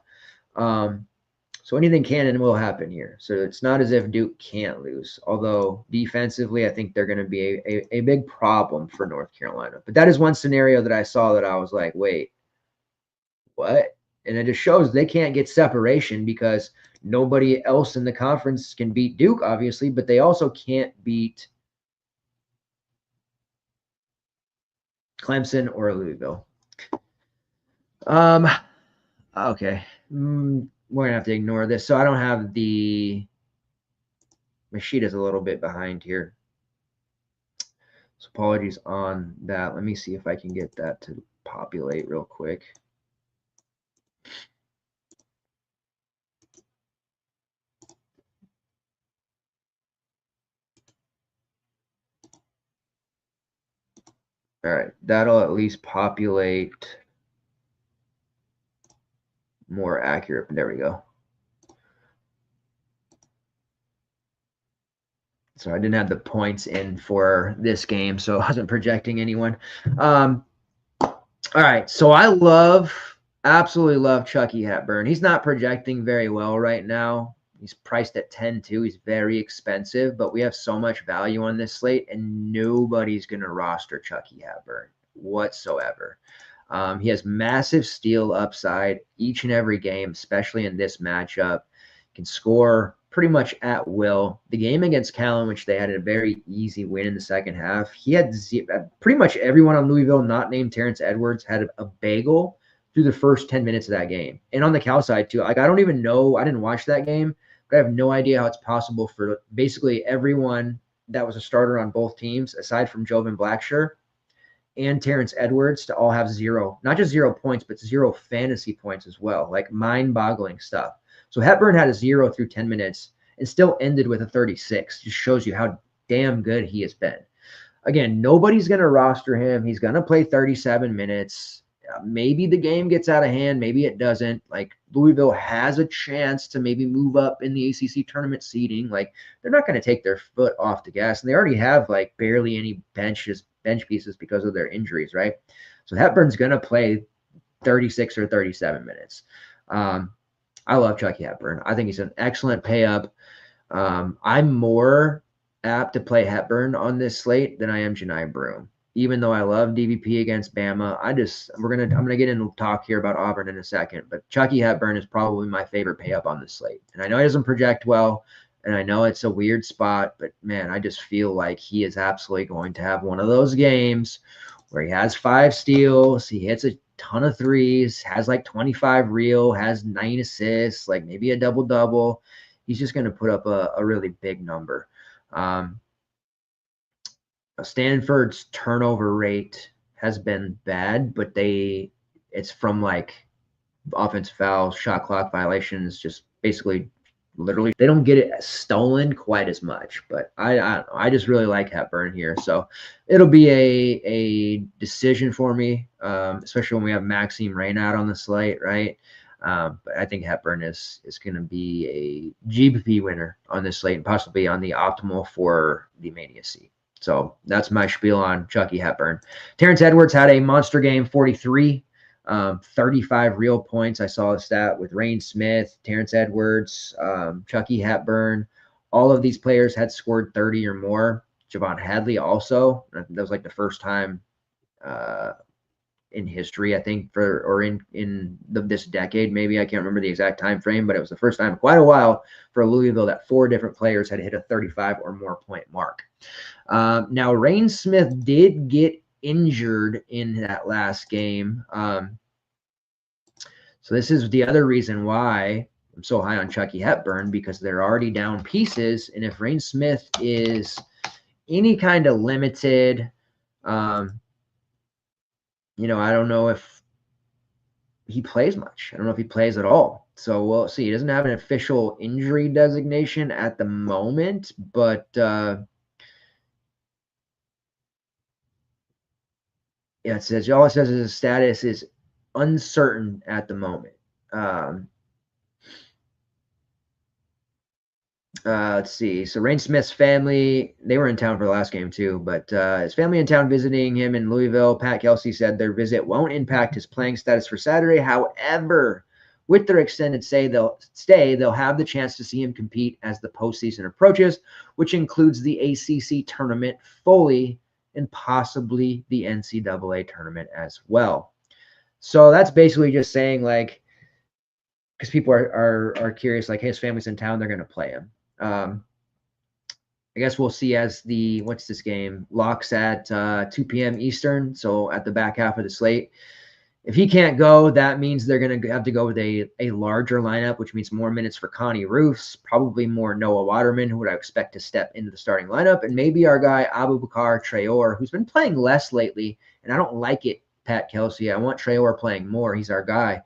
So anything can and will happen here. So it's not as if Duke can't lose, although defensively I think they're going to be a big problem for North Carolina. But that is one scenario that I saw that I was like, wait, what? And it just shows they can't get separation because nobody else in the conference can beat Duke, obviously, but they also can't beat Clemson or Louisville. Okay. We're going to have to ignore this. So I don't have my sheet is a little bit behind here. So apologies on that. Let me see if I can get that to populate real quick. All right, that'll at least populate more accurate. There we go. So I didn't have the points in for this game, so I wasn't projecting anyone. All right, so I absolutely love Chucky Hepburn. He's not projecting very well right now. He's priced at 10-2. He's very expensive, but we have so much value on this slate, and nobody's going to roster Chucky Hepburn whatsoever. He has massive steal upside each and every game, especially in this matchup. Can score pretty much at will. The game against Cal, which they had a very easy win in the second half, he had pretty much everyone on Louisville, not named Terrence Edwards, had a bagel through the first 10 minutes of that game. And on the Cal side, too. Like, I don't even know. I didn't watch that game, but I have no idea how it's possible for basically everyone that was a starter on both teams, aside from Jovan Blacksher and Terrence Edwards, to all have not just 0 points, but 0 fantasy points as well. Like, mind-boggling stuff. So Hepburn had a 0 through 10 minutes and still ended with a 36. Just shows you how damn good he has been. Again, nobody's going to roster him. He's going to play 37 minutes. Maybe the game gets out of hand. Maybe it doesn't. Like, Louisville has a chance to maybe move up in the ACC tournament seeding. Like, they're not going to take their foot off the gas. And they already have, like, barely any bench pieces because of their injuries, right? So Hepburn's going to play 36 or 37 minutes. I love Chucky Hepburn. I think he's an excellent pay up. I'm more apt to play Hepburn on this slate than I am Janai Broom. Even though I love DVP against Bama, I'm gonna get into talk here about Auburn in a second, but Chucky Hepburn is probably my favorite pay up on this slate. And I know he doesn't project well, and I know it's a weird spot, but man, I just feel like he is absolutely going to have one of those games where he has 5 steals, he hits a ton of threes, has like 25 real, has 9 assists, like maybe a double double. He's just going to put up a really big number. Stanford's turnover rate has been bad, but it's from like offensive fouls, shot clock violations, just basically literally they don't get it stolen quite as much. But I just really like Hepburn here, so it'll be a decision for me, especially when we have Maxime Reynaud on the slate, right? But I think Hepburn is going to be a GPP winner on this slate and possibly on the optimal for the Mania seat. So that's my spiel on Chucky Hepburn. Terrence Edwards had a monster game, 43, 35 real points. I saw the stat with Rain Smith, Terrence Edwards, Chucky Hepburn. All of these players had scored 30 or more. Javon Hadley also. That was like the first time in history, I think, this decade, maybe. I can't remember the exact time frame, but it was the first time in quite a while for Louisville that 4 different players had hit a 35 or more point mark. Now, Rain Smith did get injured in that last game. So this is the other reason why I'm so high on Chucky Hepburn, because they're already down pieces. And if Rain Smith is any kind of limited, I don't know if he plays much. I don't know if he plays at all. So we'll see. He doesn't have an official injury designation at the moment, but it says all it says is his status is uncertain at the moment. Let's see. So Rain Smith's family, they were in town for the last game too, but his family in town visiting him in Louisville. Pat Kelsey said their visit won't impact his playing status for Saturday. However, with their extended stay, they'll have the chance to see him compete as the postseason approaches, which includes the ACC tournament fully and possibly the NCAA tournament as well. So that's basically just saying, like, because people are curious, like, hey, his family's in town, they're going to play him. I guess we'll see as what's this game? Locks at 2 p.m. Eastern, so at the back half of the slate. If he can't go, that means they're going to have to go with a larger lineup, which means more minutes for Connie Roofs, probably more Noah Waterman, who would I expect to step into the starting lineup, and maybe our guy Abubakar Traore, who's been playing less lately, and I don't like it, Pat Kelsey. I want Traore playing more. He's our guy.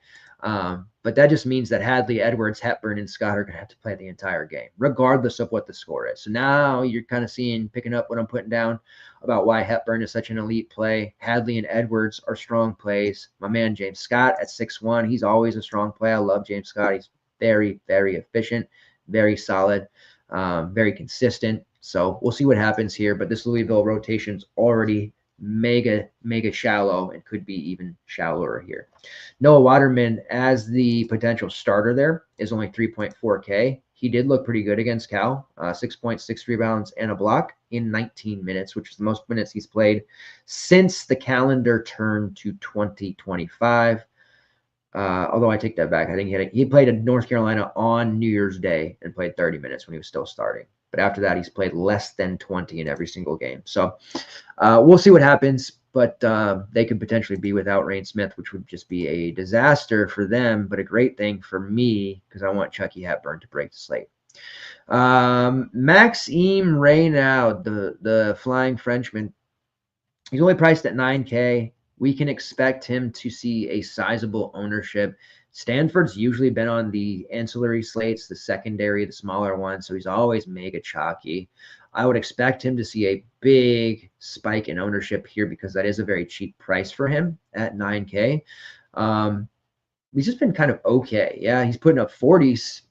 But that just means that Hadley, Edwards, Hepburn, and Scott are going to have to play the entire game, regardless of what the score is. So now you're kind of picking up what I'm putting down about why Hepburn is such an elite play. Hadley and Edwards are strong plays. My man James Scott at 6'1", he's always a strong play. I love James Scott. He's very, very efficient, very solid, very consistent. So we'll see what happens here. But this Louisville rotation's already mega shallow and could be even shallower here. Noah Waterman as the potential starter there is only 3.4K. He did look pretty good against Cal, 6 points, 6 rebounds, and a block in 19 minutes, which is the most minutes he's played since the calendar turned to 2025. Although I take that back. I think he played at North Carolina on New Year's Day and played 30 minutes when he was still starting. But after that, he's played less than 20 in every single game. So we'll see what happens. But they could potentially be without Rain Smith, which would just be a disaster for them, but a great thing for me because I want Chucky Hepburn to break the slate. Maxime Reynaud, the Flying Frenchman, he's only priced at 9K. We can expect him to see a sizable ownership. Stanford's usually been on the ancillary slates, the secondary, the smaller ones, so he's always mega chalky. I would expect him to see a big spike in ownership here because that is a very cheap price for him at 9K. He's just been kind of okay. Yeah, he's putting up 40s,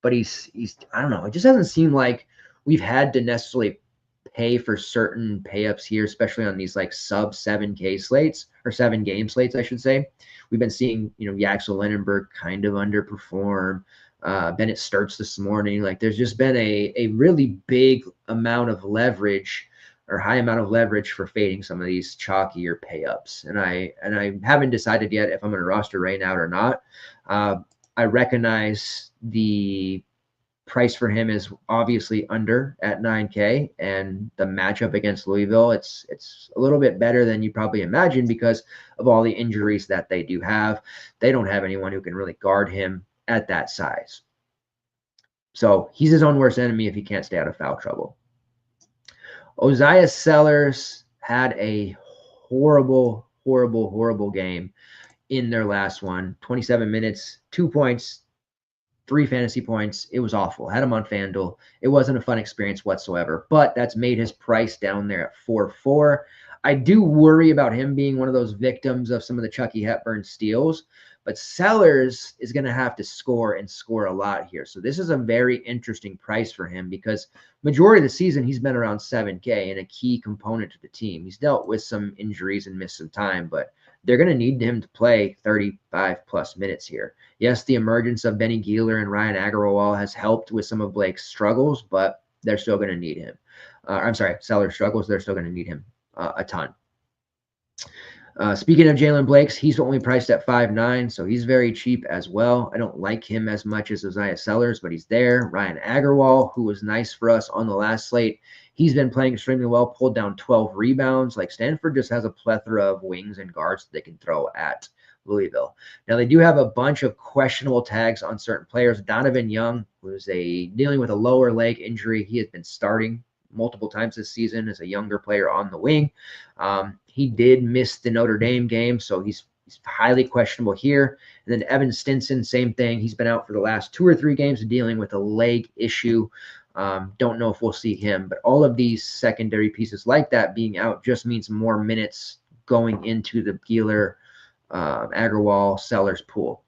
but he's I don't know. It just doesn't seem like we've had to necessarily pay for certain pay-ups here, especially on these like sub 7K slates or 7-game slates, I should say. We've been seeing, Yaxel Lenenberg kind of underperform. Bennett Sturts this morning. Like there's just been a really big amount of leverage or high amount of leverage for fading some of these chalkier pay ups. And I haven't decided yet if I'm going to roster Rain out or not. I recognize the price for him is obviously under at 9K, and the matchup against Louisville, it's a little bit better than you probably imagine because of all the injuries that they do have. They don't have anyone who can really guard him at that size. So he's his own worst enemy if he can't stay out of foul trouble. Isaiah Sellers had a horrible, horrible, horrible game in their last one. 27 minutes, 2 points, 3 fantasy points. It was awful. Had him on FanDuel. It wasn't a fun experience whatsoever, but that's made his price down there at 4.4. I do worry about him being one of those victims of some of the Chucky Hepburn steals, but Sellers is going to have to score and score a lot here. So this is a very interesting price for him because majority of the season he's been around 7K and a key component to the team. He's dealt with some injuries and missed some time, but they're going to need him to play 35 plus minutes here. Yes, the emergence of Benny Gieler and Ryan Agarwal has helped with some of Blake's struggles, but they're still going to need him. Sellers struggles. They're still going to need him a ton. Speaking of Jalen Blakes, he's only priced at 5.9, so he's very cheap as well. I don't like him as much as Isaiah Sellers, but he's there. Ryan Agarwal, who was nice for us on the last slate, he's been playing extremely well, pulled down 12 rebounds. Like Stanford just has a plethora of wings and guards that they can throw at Louisville. Now, they do have a bunch of questionable tags on certain players. Donovan Young, who's dealing with a lower leg injury, he has been starting multiple times this season as a younger player on the wing. He did miss the Notre Dame game, so he's highly questionable here. And then Evan Stinson, same thing. He's been out for the last 2 or 3 games dealing with a leg issue. Don't know if we'll see him, but all of these secondary pieces like that being out just means more minutes going into the Gieler, Agarwal, Sellers pool.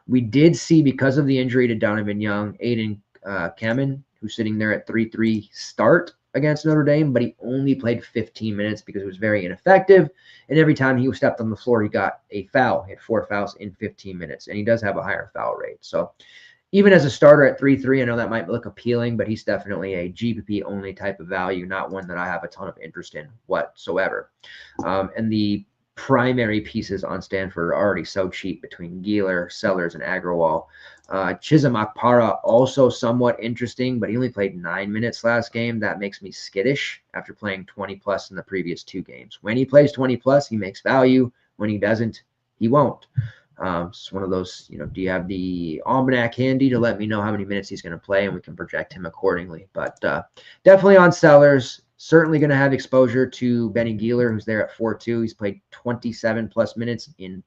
We did see, because of the injury to Donovan Young, Aiden Kamen, who's sitting there at 3-3 start against Notre Dame, but he only played 15 minutes because it was very ineffective. And every time he stepped on the floor, he got a foul. He had 4 fouls in 15 minutes, and he does have a higher foul rate. So even as a starter at 3-3, I know that might look appealing, but he's definitely a GPP only type of value, not one that I have a ton of interest in whatsoever. And the primary pieces on Stanford are already so cheap between Gieler, Sellers, and Agarwal. Chisholm Akpara also somewhat interesting, but he only played 9 minutes last game. That makes me skittish after playing 20 plus in the previous 2 games. When he plays 20 plus, he makes value. When he doesn't, he won't. It's one of those, do you have the almanac handy to let me know how many minutes he's going to play, and we can project him accordingly. But definitely on Sellers. Certainly going to have exposure to Benny Gieler, who's there at 4.2. He's played 27 plus minutes in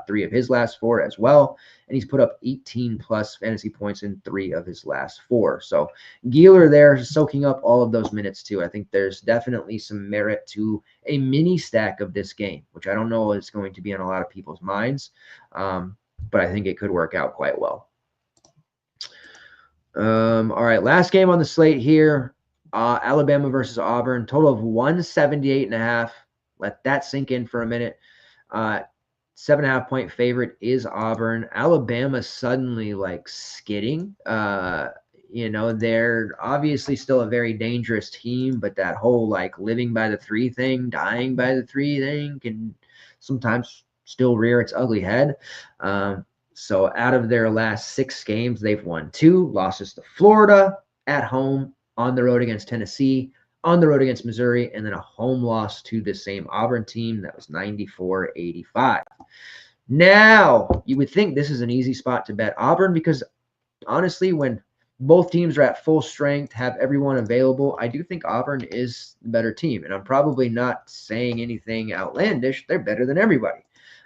3 of his last 4 as well. And he's put up 18 plus fantasy points in 3 of his last 4. So Gieler there soaking up all of those minutes too. I think there's definitely some merit to a mini stack of this game, which I don't know is going to be on a lot of people's minds. But I think it could work out quite well. All right, last game on the slate here. Alabama versus Auburn, total of 178.5. Let that sink in for a minute. 7.5 point favorite is Auburn. Alabama suddenly skidding. They're obviously still a very dangerous team, but that whole living by the 3 thing, dying by the 3 thing can sometimes still rear its ugly head. So out of their last 6 games, they've won 2 losses to Florida at home, on the road against Tennessee, on the road against Missouri, and then a home loss to the same Auburn team that was 94-85. Now, you would think this is an easy spot to bet Auburn because, honestly, when both teams are at full strength, have everyone available, I do think Auburn is the better team. And I'm probably not saying anything outlandish. They're better than everybody.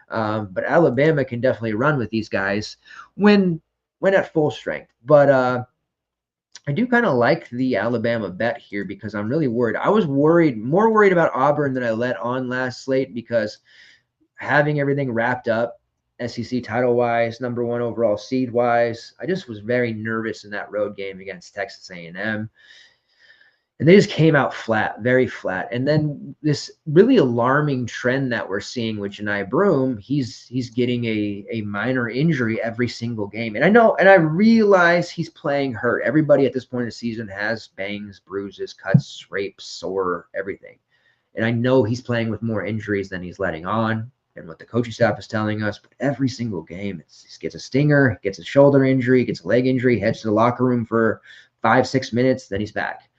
But Alabama can definitely run with these guys when at full strength. But I do kind of like the Alabama bet here because I'm really worried. I was more worried about Auburn than I let on last slate because having everything wrapped up, SEC title-wise, number 1 overall seed-wise, I just was very nervous in that road game against Texas A&M. And they just came out flat, very flat. And then this really alarming trend that we're seeing with Janai Broom, he's getting a minor injury every single game. And I know, and I realize he's playing hurt. Everybody at this point in the season has bangs, bruises, cuts, scrapes, sore, everything. And I know he's playing with more injuries than he's letting on and what the coaching staff is telling us. But every single game, he gets a stinger, gets a shoulder injury, gets a leg injury, heads to the locker room for 5-6 minutes, then he's back.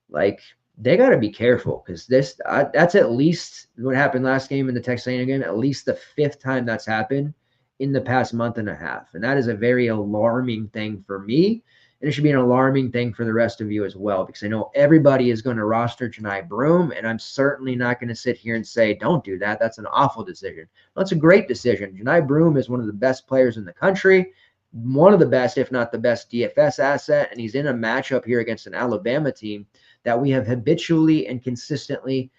Like, they got to be careful, because that's at least what happened last game in the Texas A&M game, at least the 5th time that's happened in the past month and a half. And that is a very alarming thing for me. And it should be an alarming thing for the rest of you as well, because I know everybody is going to roster Janai Broom, and I'm certainly not going to sit here and say, don't do that. That's an awful decision. That's a great decision. Janai Broom is one of the best players in the country, one of the best, if not the best DFS asset, and he's in a matchup here against an Alabama team that we have habitually and consistently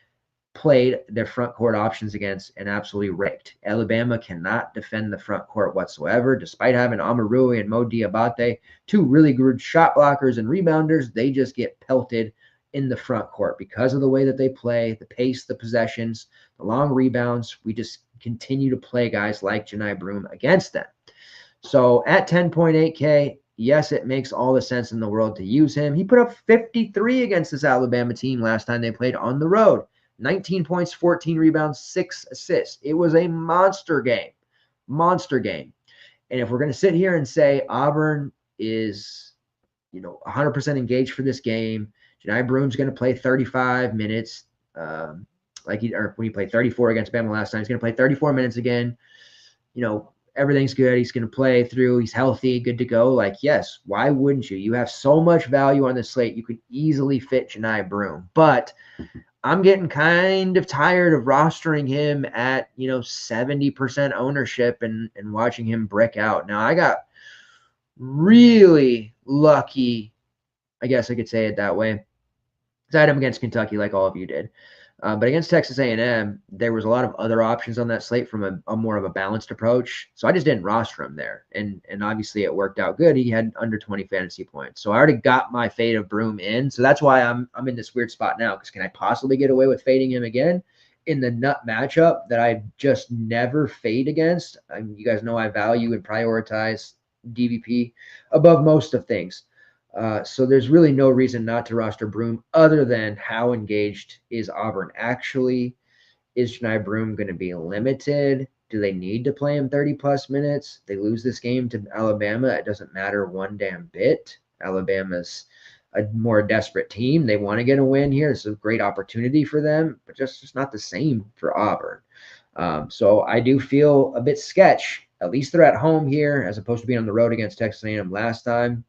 played their front court options against and absolutely raked. Alabama cannot defend the front court whatsoever. Despite having Amarui and Mo Diabate, 2 really good shot blockers and rebounders, they just get pelted in the front court because of the way that they play, the pace, the possessions, the long rebounds. We just continue to play guys like Janai Broom against them. So at 10.8K, yes, it makes all the sense in the world to use him. He put up 53 against this Alabama team last time they played on the road. 19 points, 14 rebounds, 6 assists. It was a monster game. Monster game. And if we're going to sit here and say Auburn is, 100% engaged for this game, Janai Broom's going to play 35 minutes, when he played 34 against Bama last time, he's going to play 34 minutes again. Everything's good. He's going to play through. He's healthy, good to go. Like, yes, why wouldn't you? You have so much value on the slate. You could easily fit Janai Broom. But I'm getting kind of tired of rostering him at, 70% ownership and watching him brick out. Now, I got really lucky, I guess I could say it that way, because I had him against Kentucky like all of you did. But against Texas A&M, there was a lot of other options on that slate from a more of a balanced approach. So I just didn't roster him there. And obviously it worked out good. He had under 20 fantasy points. So I already got my fade of Broom in. So that's why I'm in this weird spot now, because can I possibly get away with fading him again in the nut matchup that I just never fade against? You guys know I value and prioritize DVP above most of things. So there's really no reason not to roster Broom other than how engaged is Auburn actually. Is Janai Broom going to be limited? Do they need to play him 30-plus minutes? They lose this game to Alabama. It doesn't matter one damn bit. Alabama's a more desperate team. They want to get a win here. It's a great opportunity for them, but just not the same for Auburn. So I do feel a bit sketch. At least they're at home here as opposed to being on the road against Texas A&M last time.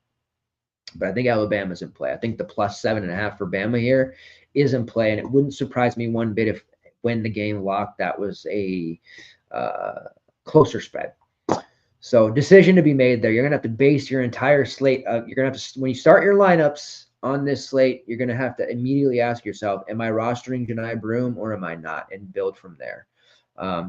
But I think Alabama's in play. I think the plus 7.5 for Bama here is in play, and it wouldn't surprise me one bit if when the game locked, that was a closer spread. So decision to be made there. You're going to have to base your entire slate. You're going to have to, when you start your lineups on this slate, you're going to have to immediately ask yourself, am I rostering Janai Broom or am I not, and build from there.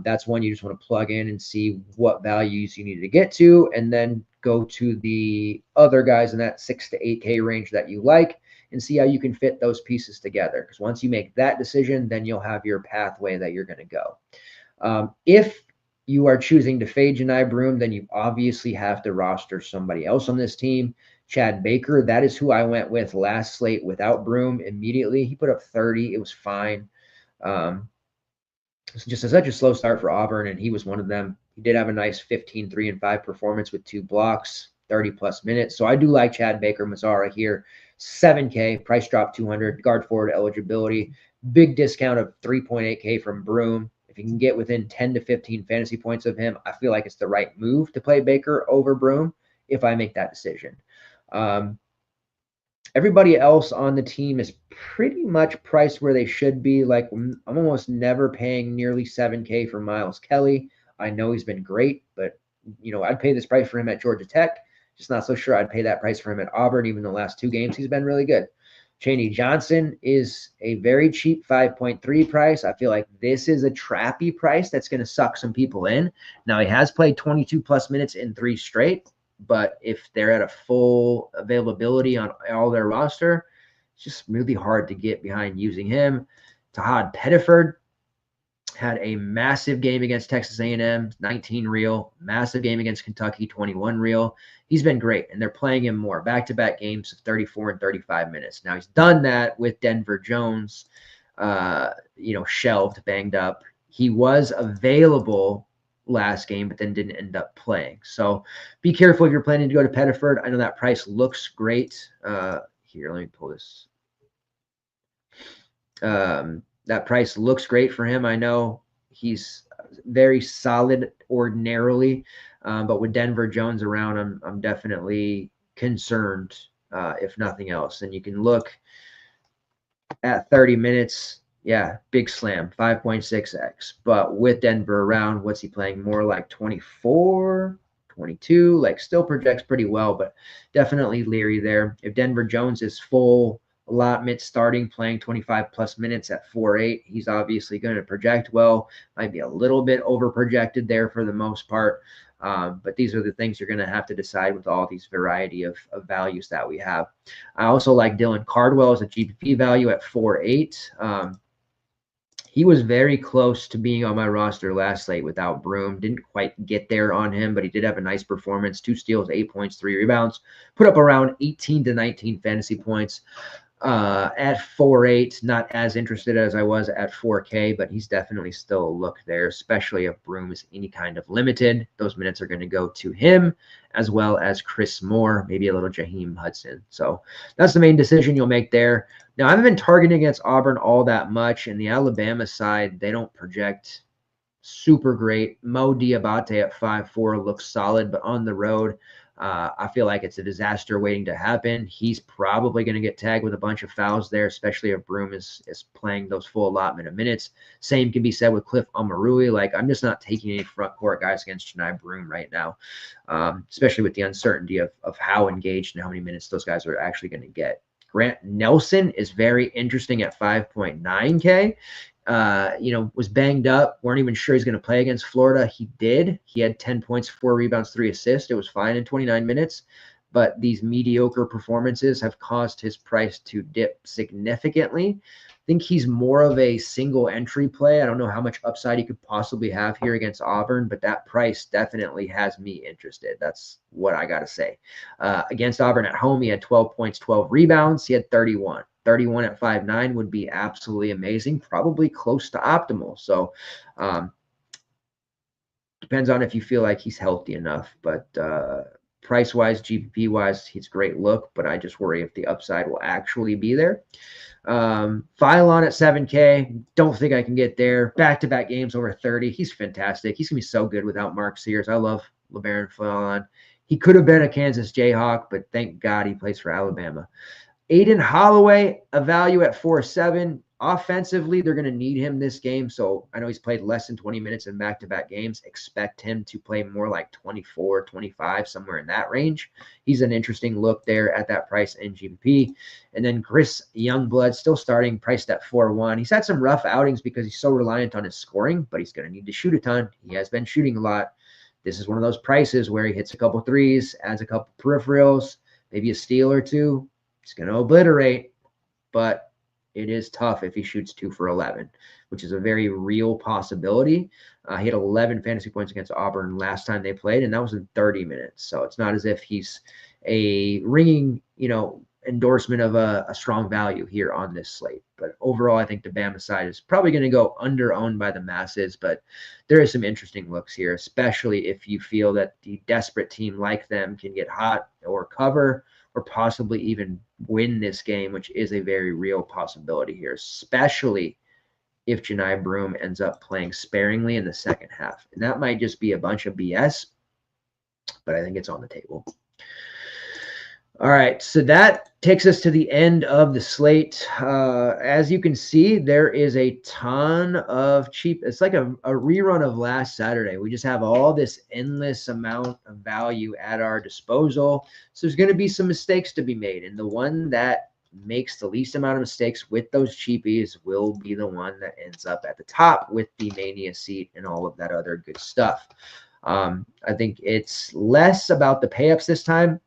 That's one you just want to plug in and see what values you need to get to, and then go to the other guys in that 6 to 8K range that you like and see how you can fit those pieces together. Because once you make that decision, then you'll have your pathway that you're going to go. If you are choosing to fade Janai Broom, then you obviously have to roster somebody else on this team. Chad Baker, that is who I went with last slate without Broom immediately. He put up 30. It was fine. Just such a slow start for Auburn, and he was one of them. He did have a nice 15, 3, and 5 performance with 2 blocks, 30-plus minutes. So I do like Chad Baker-Mazara here. 7K, price drop 200, guard forward eligibility. Big discount of 3.8K from Broom. If you can get within 10 to 15 fantasy points of him, I feel like it's the right move to play Baker over Broom if I make that decision. Everybody else on the team is pretty much priced where they should be. Like, I'm almost never paying nearly 7K for Miles Kelly. I know he's been great, but, I'd pay this price for him at Georgia Tech. Just not so sure I'd pay that price for him at Auburn. Even the last 2 games, he's been really good. Chaney Johnson is a very cheap 5.3 price. I feel like this is a trappy price that's going to suck some people in. Now, he has played 22-plus minutes in 3 straight. But if they're at a full availability on all their roster, It's just really hard to get behind using him. Tahad Pettiford had a massive game against Texas A&M, 19 real, massive game against Kentucky, 21 real. He's been great, and they're playing him more, back-to-back games of 34 and 35 minutes. Now, he's done that with Denver Jones, shelved, banged up. He was available last game, but then didn't end up playing. So be careful if you're planning to go to Pettiford. I know that price looks great. Here, let me pull this. That price looks great for him. I know he's very solid ordinarily, but with Denver Jones around, I'm definitely concerned, if nothing else. And you can look at 30 minutes. Yeah, big slam, 5.6x. But with Denver around, what's he playing? More like 24, 22, like still projects pretty well, but definitely leery there. If Denver Jones is full allotment starting, playing 25 plus minutes at 4.8, he's obviously going to project well. Might be a little bit over projected there for the most part. But these are the things you're going to have to decide with all these variety of values that we have. I also like Dylan Cardwell as a GPP value at 4.8. He was very close to being on my roster last slate without Broom. Didn't quite get there on him, but he did have a nice performance. 2 steals, 8 points, 3 rebounds. Put up around 18 to 19 fantasy points. At 4.8, not as interested as I was at 4K, but he's definitely still a look there, especially if Broom is any kind of limited. Those minutes are going to go to him, as well as Chris Moore, maybe a little Jaheim Hudson. So that's the main decision you'll make there. Now, I haven't been targeting against Auburn all that much, and the Alabama side, they don't project super great. Mo Diabate at 5.4 looks solid, but on the road, I feel like it's a disaster waiting to happen. He's probably going to get tagged with a bunch of fouls there, especially if Broom is playing those full allotment of minutes. Same can be said with Cliff Omarui. Like, I'm just not taking any front court guys against Chennai Broom right now, especially with the uncertainty of how engaged and how many minutes those guys are actually going to get. Grant Nelson is very interesting at 5.9K. Was banged up. Weren't even sure he's going to play against Florida. He did. He had 10 points, 4 rebounds, 3 assists. It was fine in 29 minutes. But these mediocre performances have caused his price to dip significantly. I think he's more of a single entry play. I don't know how much upside he could possibly have here against Auburn, but that price definitely has me interested. That's what I got to say. Against Auburn at home, he had 12 points, 12 rebounds. He had 31. 31 at 5.9 would be absolutely amazing, probably close to optimal. So depends on if you feel like he's healthy enough. But price-wise, GPP-wise, he's a great look, but I just worry if the upside will actually be there. Phylon at 7K. Don't think I can get there. Back-to-back games over 30. He's fantastic. He's going to be so good without Mark Sears. I love LeBaron Phylon. He could have been a Kansas Jayhawk, but thank God he plays for Alabama. Aiden Holloway, a value at 4.7. Offensively, they're going to need him this game. So I know he's played less than 20 minutes in back-to-back games. Expect him to play more like 24, 25, somewhere in that range. He's an interesting look there at that price in GPP. And then Chris Youngblood, still starting, priced at 4.1. He's had some rough outings because he's so reliant on his scoring, but he's going to need to shoot a ton. He has been shooting a lot. This is one of those prices where he hits a couple threes, adds a couple peripherals, maybe a steal or two. He's going to obliterate, but it is tough if he shoots 2 for 11, which is a very real possibility. He had 11 fantasy points against Auburn last time they played, and that was in 30 minutes. So it's not as if he's a ringing, endorsement of a strong value here on this slate. But overall, I think the Bama side is probably going to go under-owned by the masses, but there is some interesting looks here, especially if you feel that the desperate team like them can get hot or cover, or possibly even win this game, which is a very real possibility here, especially if Chennai Broom ends up playing sparingly in the second half. And that might just be a bunch of BS, but I think it's on the table. All right, so that takes us to the end of the slate. As you can see, there is a ton of cheap. It's like a rerun of last Saturday. We just have all this endless amount of value at our disposal. So there's going to be some mistakes to be made. And the one that makes the least amount of mistakes with those cheapies will be the one that ends up at the top with the mania seat and all of that other good stuff. I think it's less about the payups this time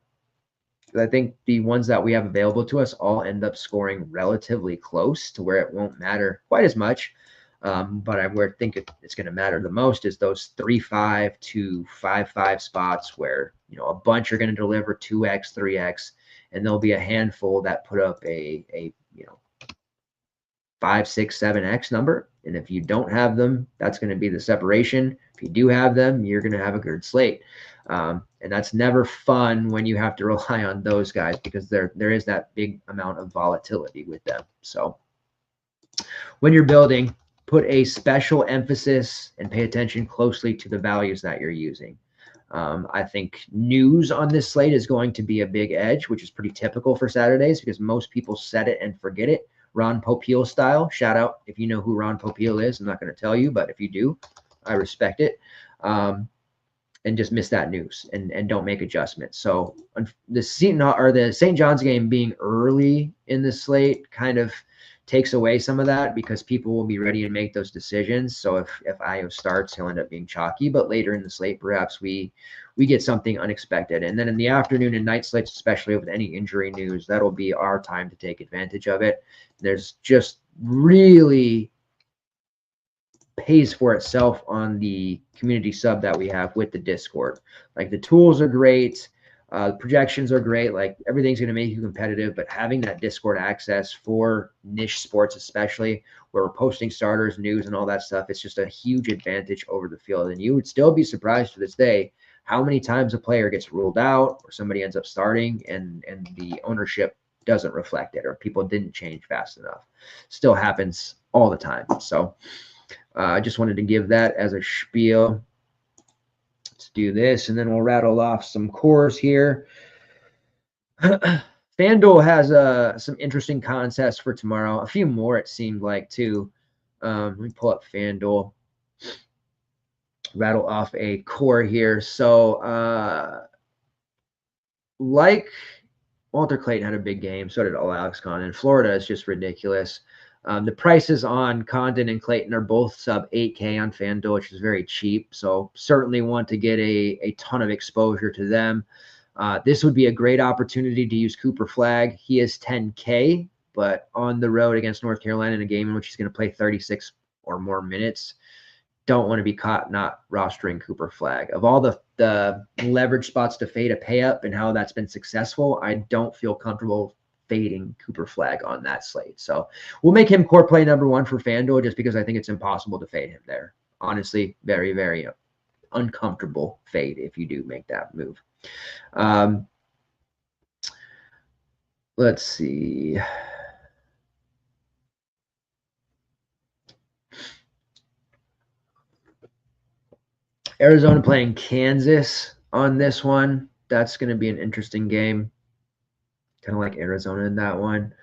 I think the ones that we have available to us all end up scoring relatively close to where it won't matter quite as much. But where I think it's going to matter the most is those 3-5 to 5-5 spots where, a bunch are going to deliver 2x, 3x, and there'll be a handful that put up a 5, 6, 7x number. And if you don't have them, that's going to be the separation. If you do have them, you're going to have a good slate. And that's never fun when you have to rely on those guys because there is that big amount of volatility with them. So when you're building, put a special emphasis and pay attention closely to the values that you're using. I think news on this slate is going to be a big edge, which is pretty typical for Saturdays because most people set it and forget it. Ron Popeil style. Shout out if you know who Ron Popeil is. I'm not going to tell you, but if you do, I respect it. And just miss that news and don't make adjustments. So the St. John's game being early in the slate kind of takes away some of that because people will be ready to make those decisions. So if Io starts, he'll end up being chalky. But later in the slate, perhaps we get something unexpected. And then in the afternoon and night slates, especially with any injury news, that'll be our time to take advantage of it. There's just really pays for itself on the community sub that we have with the Discord. Like the tools are great. Projections are great. Like everything's going to make you competitive, but having that Discord access for niche sports, especially where we're posting starters, news, and all that stuff, it's just a huge advantage over the field. And you would still be surprised to this day how many times a player gets ruled out or somebody ends up starting and the ownership doesn't reflect it or people didn't change fast enough. Still happens all the time. So I just wanted to give that as a spiel. Let's do this, and then we'll rattle off some cores here. FanDuel has some interesting contests for tomorrow. A few more, it seemed like, too. Let me pull up FanDuel. Rattle off a core here. So, like Walter Clayton had a big game, so did Alex Condon. Florida is just ridiculous. The prices on Condon and Clayton are both sub 8K on FanDuel, which is very cheap. So certainly want to get a ton of exposure to them. This would be a great opportunity to use Cooper Flagg. He is 10K, but on the road against North Carolina in a game in which he's going to play 36 or more minutes, don't want to be caught not rostering Cooper Flagg. Of all the leverage spots to fade a pay up and how that's been successful, I don't feel comfortable fading Cooper Flagg on that slate. So we'll make him core play number 1 for FanDuel just because I think it's impossible to fade him there. Honestly, very, very uncomfortable fade if you do make that move. Let's see. Arizona playing Kansas on this one. That's going to be an interesting game. Kind of like Arizona in that one.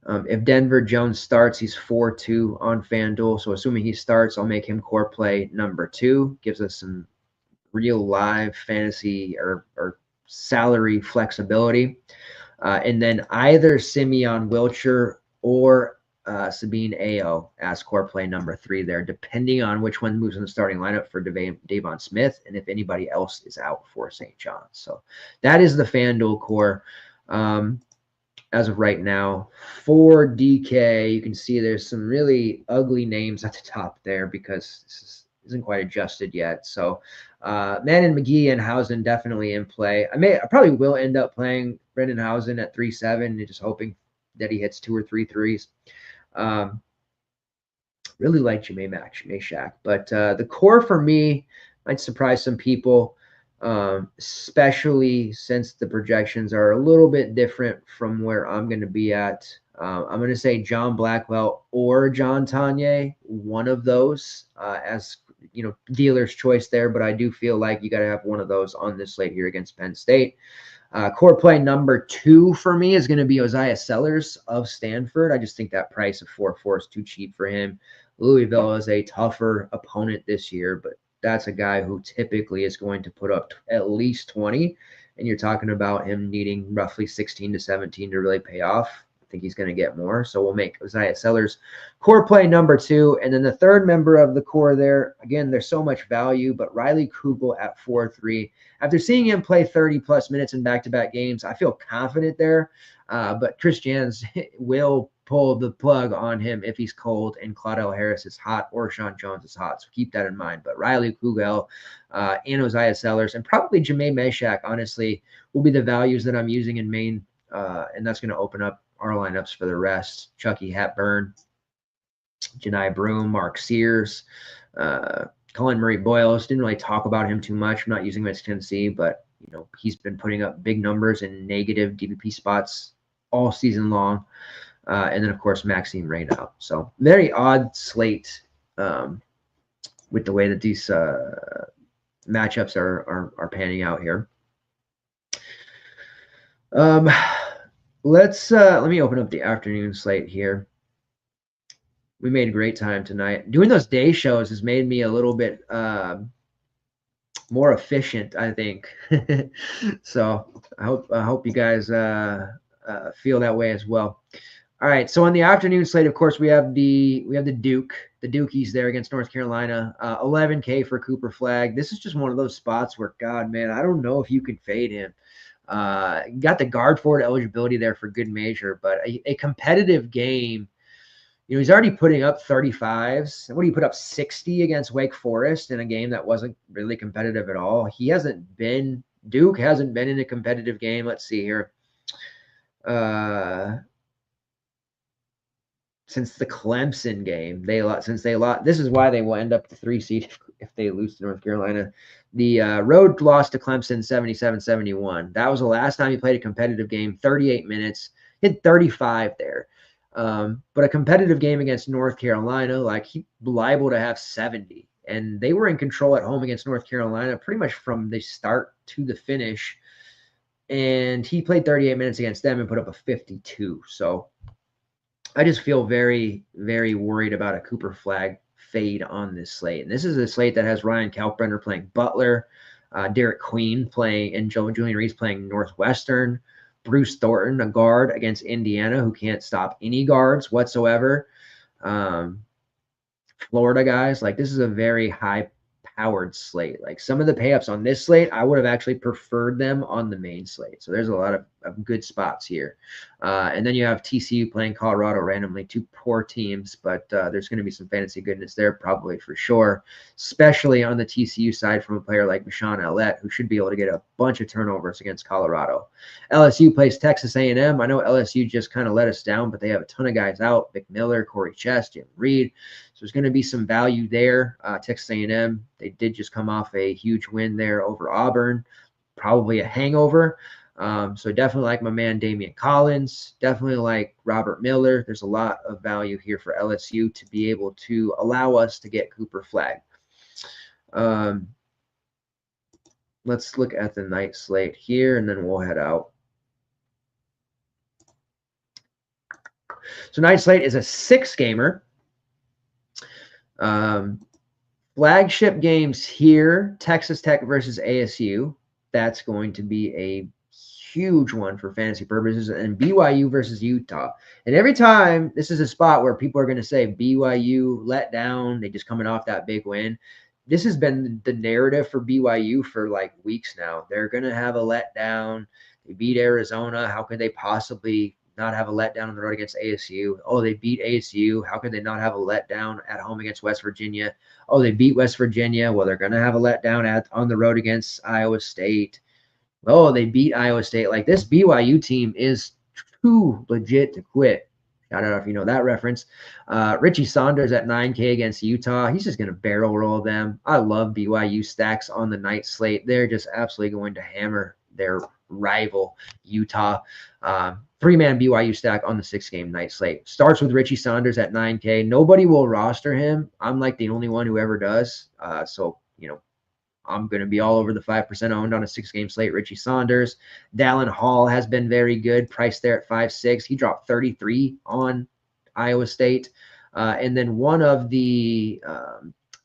If Denver Jones starts, he's 4-2 on FanDuel. So assuming he starts, I'll make him core play number 2. Gives us some real live fantasy or salary flexibility. And then either Simeon Wilcher or Sabine Ayo as core play number 3 there, depending on which one moves in the starting lineup for Davon Smith and if anybody else is out for St. John's. So that is the FanDuel core. As of right now, for DK, you can see there's some really ugly names at the top there because this isn't quite adjusted yet. So Manning, McGee, and Housen definitely in play. I probably will end up playing Brendan Housen at 3-7 and just hoping that he hits 2 or 3 threes. Really like Jameer Mashak, but the core for me might surprise some people. Especially since the projections are a little bit different from where I'm going to be at. I'm going to say John Blackwell or John Tanya, one of those as, dealer's choice there, but I do feel like you got to have one of those on this slate here against Penn State. Core play number 2 for me is going to be Isaiah Sellers of Stanford. I just think that price of 4-4 is too cheap for him. Louisville is a tougher opponent this year, but that's a guy who typically is going to put up at least 20, and you're talking about him needing roughly 16 to 17 to really pay off. think he's going to get more. So we'll make Isaiah Sellers core play number 2. And then the third member of the core there, again, there's so much value, but Riley Kugel at 4-3. After seeing him play 30-plus minutes in back-to-back games, I feel confident there. But Chris Jans will pull the plug on him if he's cold and Claudell Harris is hot or Sean Jones is hot. So keep that in mind. But Riley Kugel and Isaiah Sellers and probably Jameer Meshack, honestly, will be the values that I'm using in Maine. And that's going to open up our lineups for the rest. Chucky Hepburn, Janai Broom, Mark Sears, Colin Murray Boyles. Didn't really talk about him too much. I'm not using him as Tennessee, but he's been putting up big numbers in negative DVP spots all season long. And then, of course, Maxime Reynaud. So very odd slate with the way that these matchups are panning out here. Let me open up the afternoon slate here. We made a great time tonight. Doing those day shows has made me a little bit more efficient, I think. So I hope you guys feel that way as well. All right, so on the afternoon slate, of course, we have the Dukies there against North Carolina. 11K for Cooper Flagg. This is just one of those spots where, God, man, I don't know if you can fade him. Got the guard forward eligibility there for good measure, but a competitive game. He's already putting up 35s. What do you put up 60 against Wake Forest in a game that wasn't really competitive at all? Duke hasn't been in a competitive game. Let's see here. Since the Clemson game, this is why they will end up the 3 seed if they lose to North Carolina. The road loss to Clemson 77-71. That was the last time he played a competitive game, 38 minutes, hit 35 there. But a competitive game against North Carolina, like he liable to have 70. And they were in control at home against North Carolina pretty much from the start to the finish. And he played 38 minutes against them and put up a 52. So I just feel very, very worried about a Cooper Flagg fade on this slate. And this is a slate that has Ryan Kalkbrenner playing Butler, Derek Queen playing, and Julian Reese playing Northwestern, Bruce Thornton, a guard against Indiana who can't stop any guards whatsoever. Florida guys, like this is a very high-powered slate. Like some of the pay-ups on this slate, I would have actually preferred them on the main slate. So there's a lot of good spots here. And then you have TCU playing Colorado randomly, 2 poor teams, but there's going to be some fantasy goodness there probably for sure, especially on the TCU side from a player like Michon Ellett, who should be able to get a bunch of turnovers against Colorado. LSU plays Texas A&M. I know LSU just kind of let us down, but they have a ton of guys out, Vic Miller, Corey Chest, Jim Reed. So there's going to be some value there. Texas A&M, they did just come off a huge win there over Auburn, probably a hangover. So definitely like my man Damian Collins, definitely like Robert Miller. There's a lot of value here for LSU to be able to allow us to get Cooper Flagg. Let's look at the night slate here, and then we'll head out. So night slate is a 6-gamer. Flagship games here, Texas Tech versus ASU. That's going to be a huge one for fantasy purposes, and BYU versus Utah. And every time, this is a spot where people are going to say BYU let down. They just coming off that big win. This has been the narrative for BYU for like weeks now. They're going to have a letdown. They beat Arizona. How could they possibly not have a letdown on the road against ASU? Oh, they beat ASU. How could they not have a letdown at home against West Virginia? Oh, they beat West Virginia. Well, they're going to have a letdown on the road against Iowa State. Oh, they beat Iowa State. Like this BYU team is too legit to quit. I don't know if you know that reference. Richie Saunders at 9K against Utah. He's just going to barrel roll them. I love BYU stacks on the night slate. They're just absolutely going to hammer their rival Utah. 3-man BYU stack on the 6-game night slate. Starts with Richie Saunders at 9K. Nobody will roster him. I'm like the only one who ever does. So, I'm going to be all over the 5% owned on a 6-game slate. Richie Saunders. Dallin Hall has been very good. Priced there at 5.6. He dropped 33 on Iowa State. And then one of the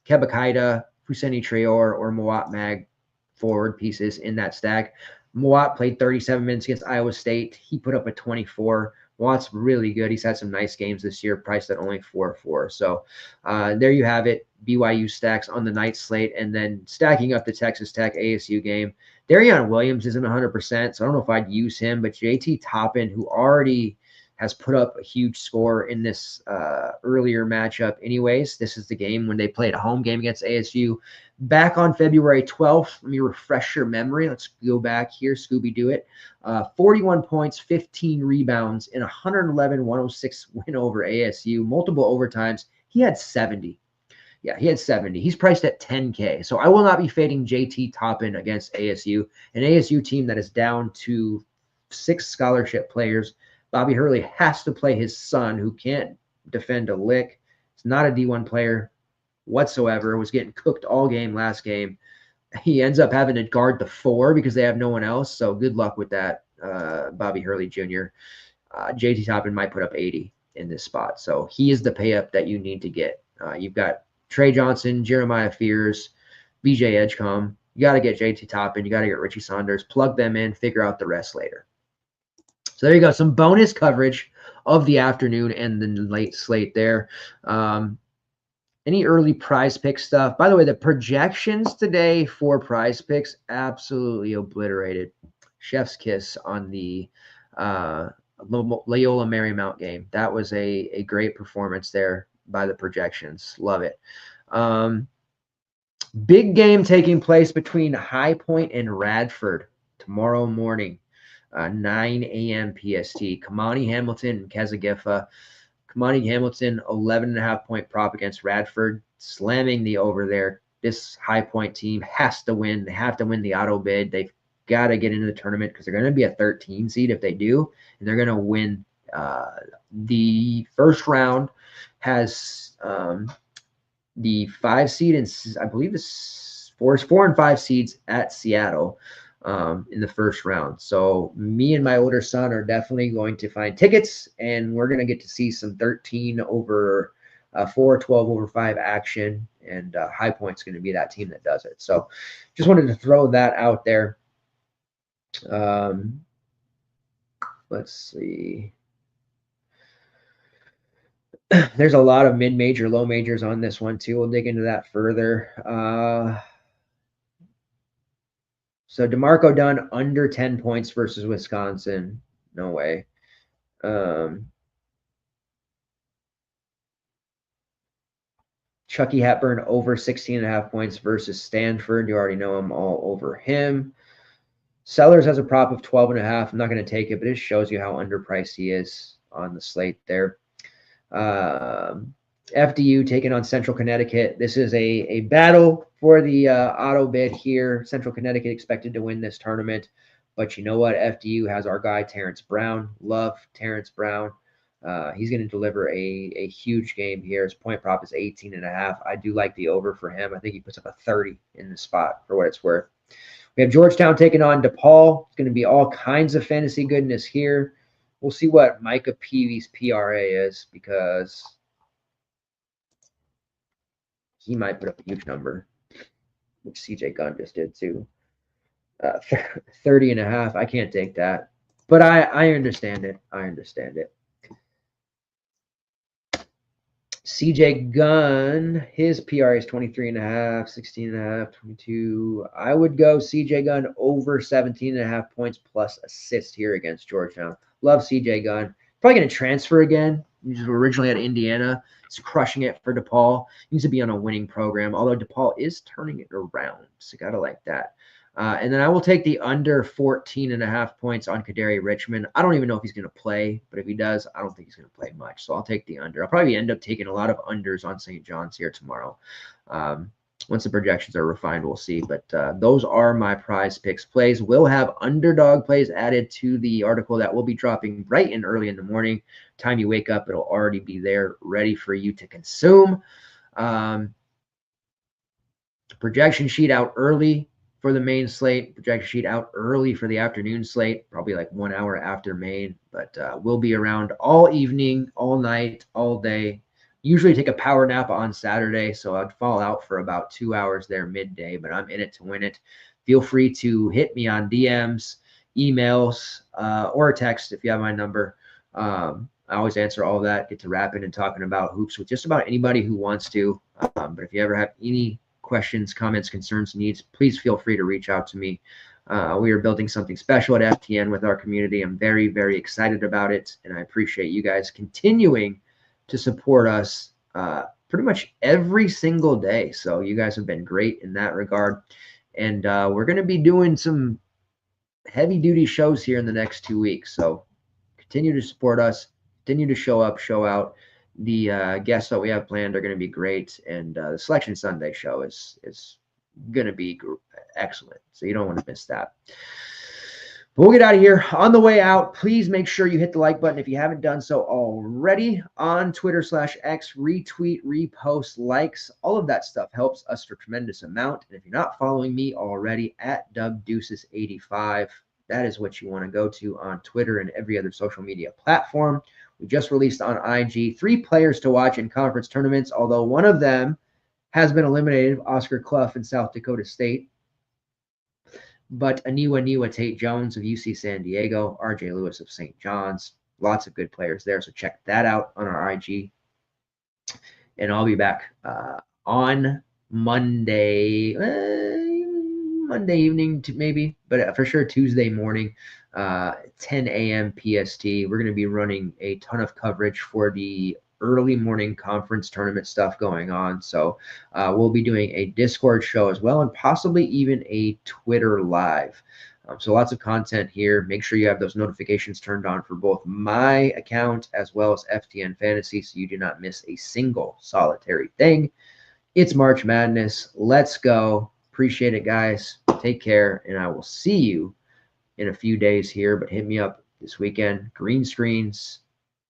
Kebakaida, Fousseyni Traore, or Moat Mag forward pieces in that stack. Moat played 37 minutes against Iowa State. He put up a 24. Watt's really good. He's had some nice games this year, priced at only 4-4. So there you have it. BYU stacks on the night slate, and then stacking up the Texas Tech ASU game. Darion Williams isn't 100%, so I don't know if I'd use him, but JT Toppin, who already has put up a huge score in this earlier matchup anyways. This is the game when they played a home game against ASU back on February 12th. Let me refresh your memory. Let's go back here, Scooby-Doo it. 41 points, 15 rebounds in 111-106 win over ASU, multiple overtimes. He had 70. Yeah, he had 70. He's priced at 10K. So I will not be fading JT Toppin against ASU, an ASU team that is down to 6 scholarship players. Bobby Hurley has to play his son, who can't defend a lick. He's not a D1 player whatsoever, was getting cooked all game last game. He ends up having to guard the 4 because they have no one else. So good luck with that, Bobby Hurley Jr. JT Toppin might put up 80 in this spot. So he is the pay up that you need to get. You've got Trey Johnson, Jeremiah Fears, BJ Edgecombe. You got to get JT Toppin. You got to get Richie Saunders. Plug them in. Figure out the rest later. So there you go. Some bonus coverage of the afternoon and the late slate there. Any early prize pick stuff? By the way, the projections today for prize picks absolutely obliterated. Chef's kiss on the Loyola Marymount game. That was a great performance there by the projections. Love it. Big game taking place between High Point and Radford tomorrow morning. 9 a.m. PST. Kamani Hamilton and Kezagifa. Kamani Hamilton, 11.5-point prop against Radford, slamming the over there. This High Point team has to win. They have to win the auto bid. They've got to get into the tournament because they're going to be a 13 seed if they do, and they're going to win. The first round has the 5 seed, and I believe it's 4 and 5 seeds at Seattle. In the first round. So me and my older son are definitely going to find tickets, and we're going to get to see some 13 over 4, 12 over 5 action, and High Point's going to be that team that does it. So just wanted to throw that out there. Let's see. There's a lot of mid-major, low majors on this one too. We'll dig into that further. So DeMarco Dunn under 10 points versus Wisconsin. No way. Chucky Hepburn over 16.5 points versus Stanford. You already know I'm all over him. Sellers has a prop of 12.5. I'm not going to take it, but it shows you how underpriced he is on the slate there. FDU taking on Central Connecticut. This is a battle for the auto bid here. Central Connecticut expected to win this tournament, but you know what? FDU has our guy Terrence Brown. Love Terrence Brown. He's going to deliver a huge game here. His point prop is 18.5. I do like the over for him. I think he puts up a 30 in the spot for what it's worth. We have Georgetown taking on DePaul. It's going to be all kinds of fantasy goodness here. We'll see what Micah Peavy's PRA is, because he might put up a huge number, which CJ Gunn just did too. 30.5. I can't take that, but I understand it. I understand it. CJ Gunn, his PRA is 23.5, 16.5, 22. I would go CJ Gunn over 17.5 points plus assist here against Georgetown. Love CJ Gunn. Probably going to transfer again. He was originally at Indiana. He's crushing it for DePaul. He needs to be on a winning program, although DePaul is turning it around. So got to like that. And then I will take the under 14.5 points on Kadary Richmond. I don't even know if he's going to play, but if he does, I don't think he's going to play much. So I'll take the under. I'll probably end up taking a lot of unders on St. John's here tomorrow. Once the projections are refined, we'll see. But those are my prize picks plays. We'll have underdog plays added to the article that will be dropping bright and early in the morning. Time you wake up, it'll already be there ready for you to consume. Projection sheet out early for the main slate. Projection sheet out early for the afternoon slate, probably like 1 hour after main. But we'll be around all evening, all night, all day. Usually take a power nap on Saturday, so I'd fall out for about 2 hours there midday, but I'm in it to win it. Feel free to hit me on DMs, emails, or a text if you have my number. I always answer all of that, get to rapping and talking about hoops with just about anybody who wants to. But if you ever have any questions, comments, concerns, needs, please feel free to reach out to me. We are building something special at FTN with our community. I'm very, very excited about it, and I appreciate you guys continuing to support us pretty much every single day. So you guys have been great in that regard. And we're going to be doing some heavy duty shows here in the next 2 weeks. So continue to support us, continue to show up, show out. The guests that we have planned are going to be great. And the Selection Sunday show is going to be excellent. So you don't want to miss that. But we'll get out of here. On the way out, please make sure you hit the like button if you haven't done so already on Twitter/X, retweet, repost, likes. All of that stuff helps us a tremendous amount. And if you're not following me already at DubDeuces85, that is what you want to go to on Twitter and every other social media platform. We just released on IG 3 players to watch in conference tournaments, although one of them has been eliminated, Oscar Clough in South Dakota State. But Aniwa Tate Jones of UC San Diego, RJ Lewis of St. John's, lots of good players there. So check that out on our IG. And I'll be back on Monday evening, maybe, but for sure Tuesday morning, 10 a.m. PST. We're going to be running a ton of coverage for the early morning conference tournament stuff going on. So we'll be doing a Discord show as well, and possibly even a Twitter live. So lots of content here. Make sure you have those notifications turned on for both my account as well as FTN Fantasy, so you do not miss a single solitary thing. It's March Madness. Let's go. Appreciate it, guys. Take care, and I will see you in a few days here, but hit me up this weekend. Green screens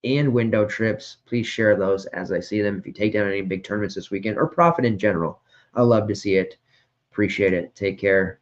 and window trips. Please share those as I see them. If you take down any big tournaments this weekend or profit in general, I love to see it. Appreciate it. Take care.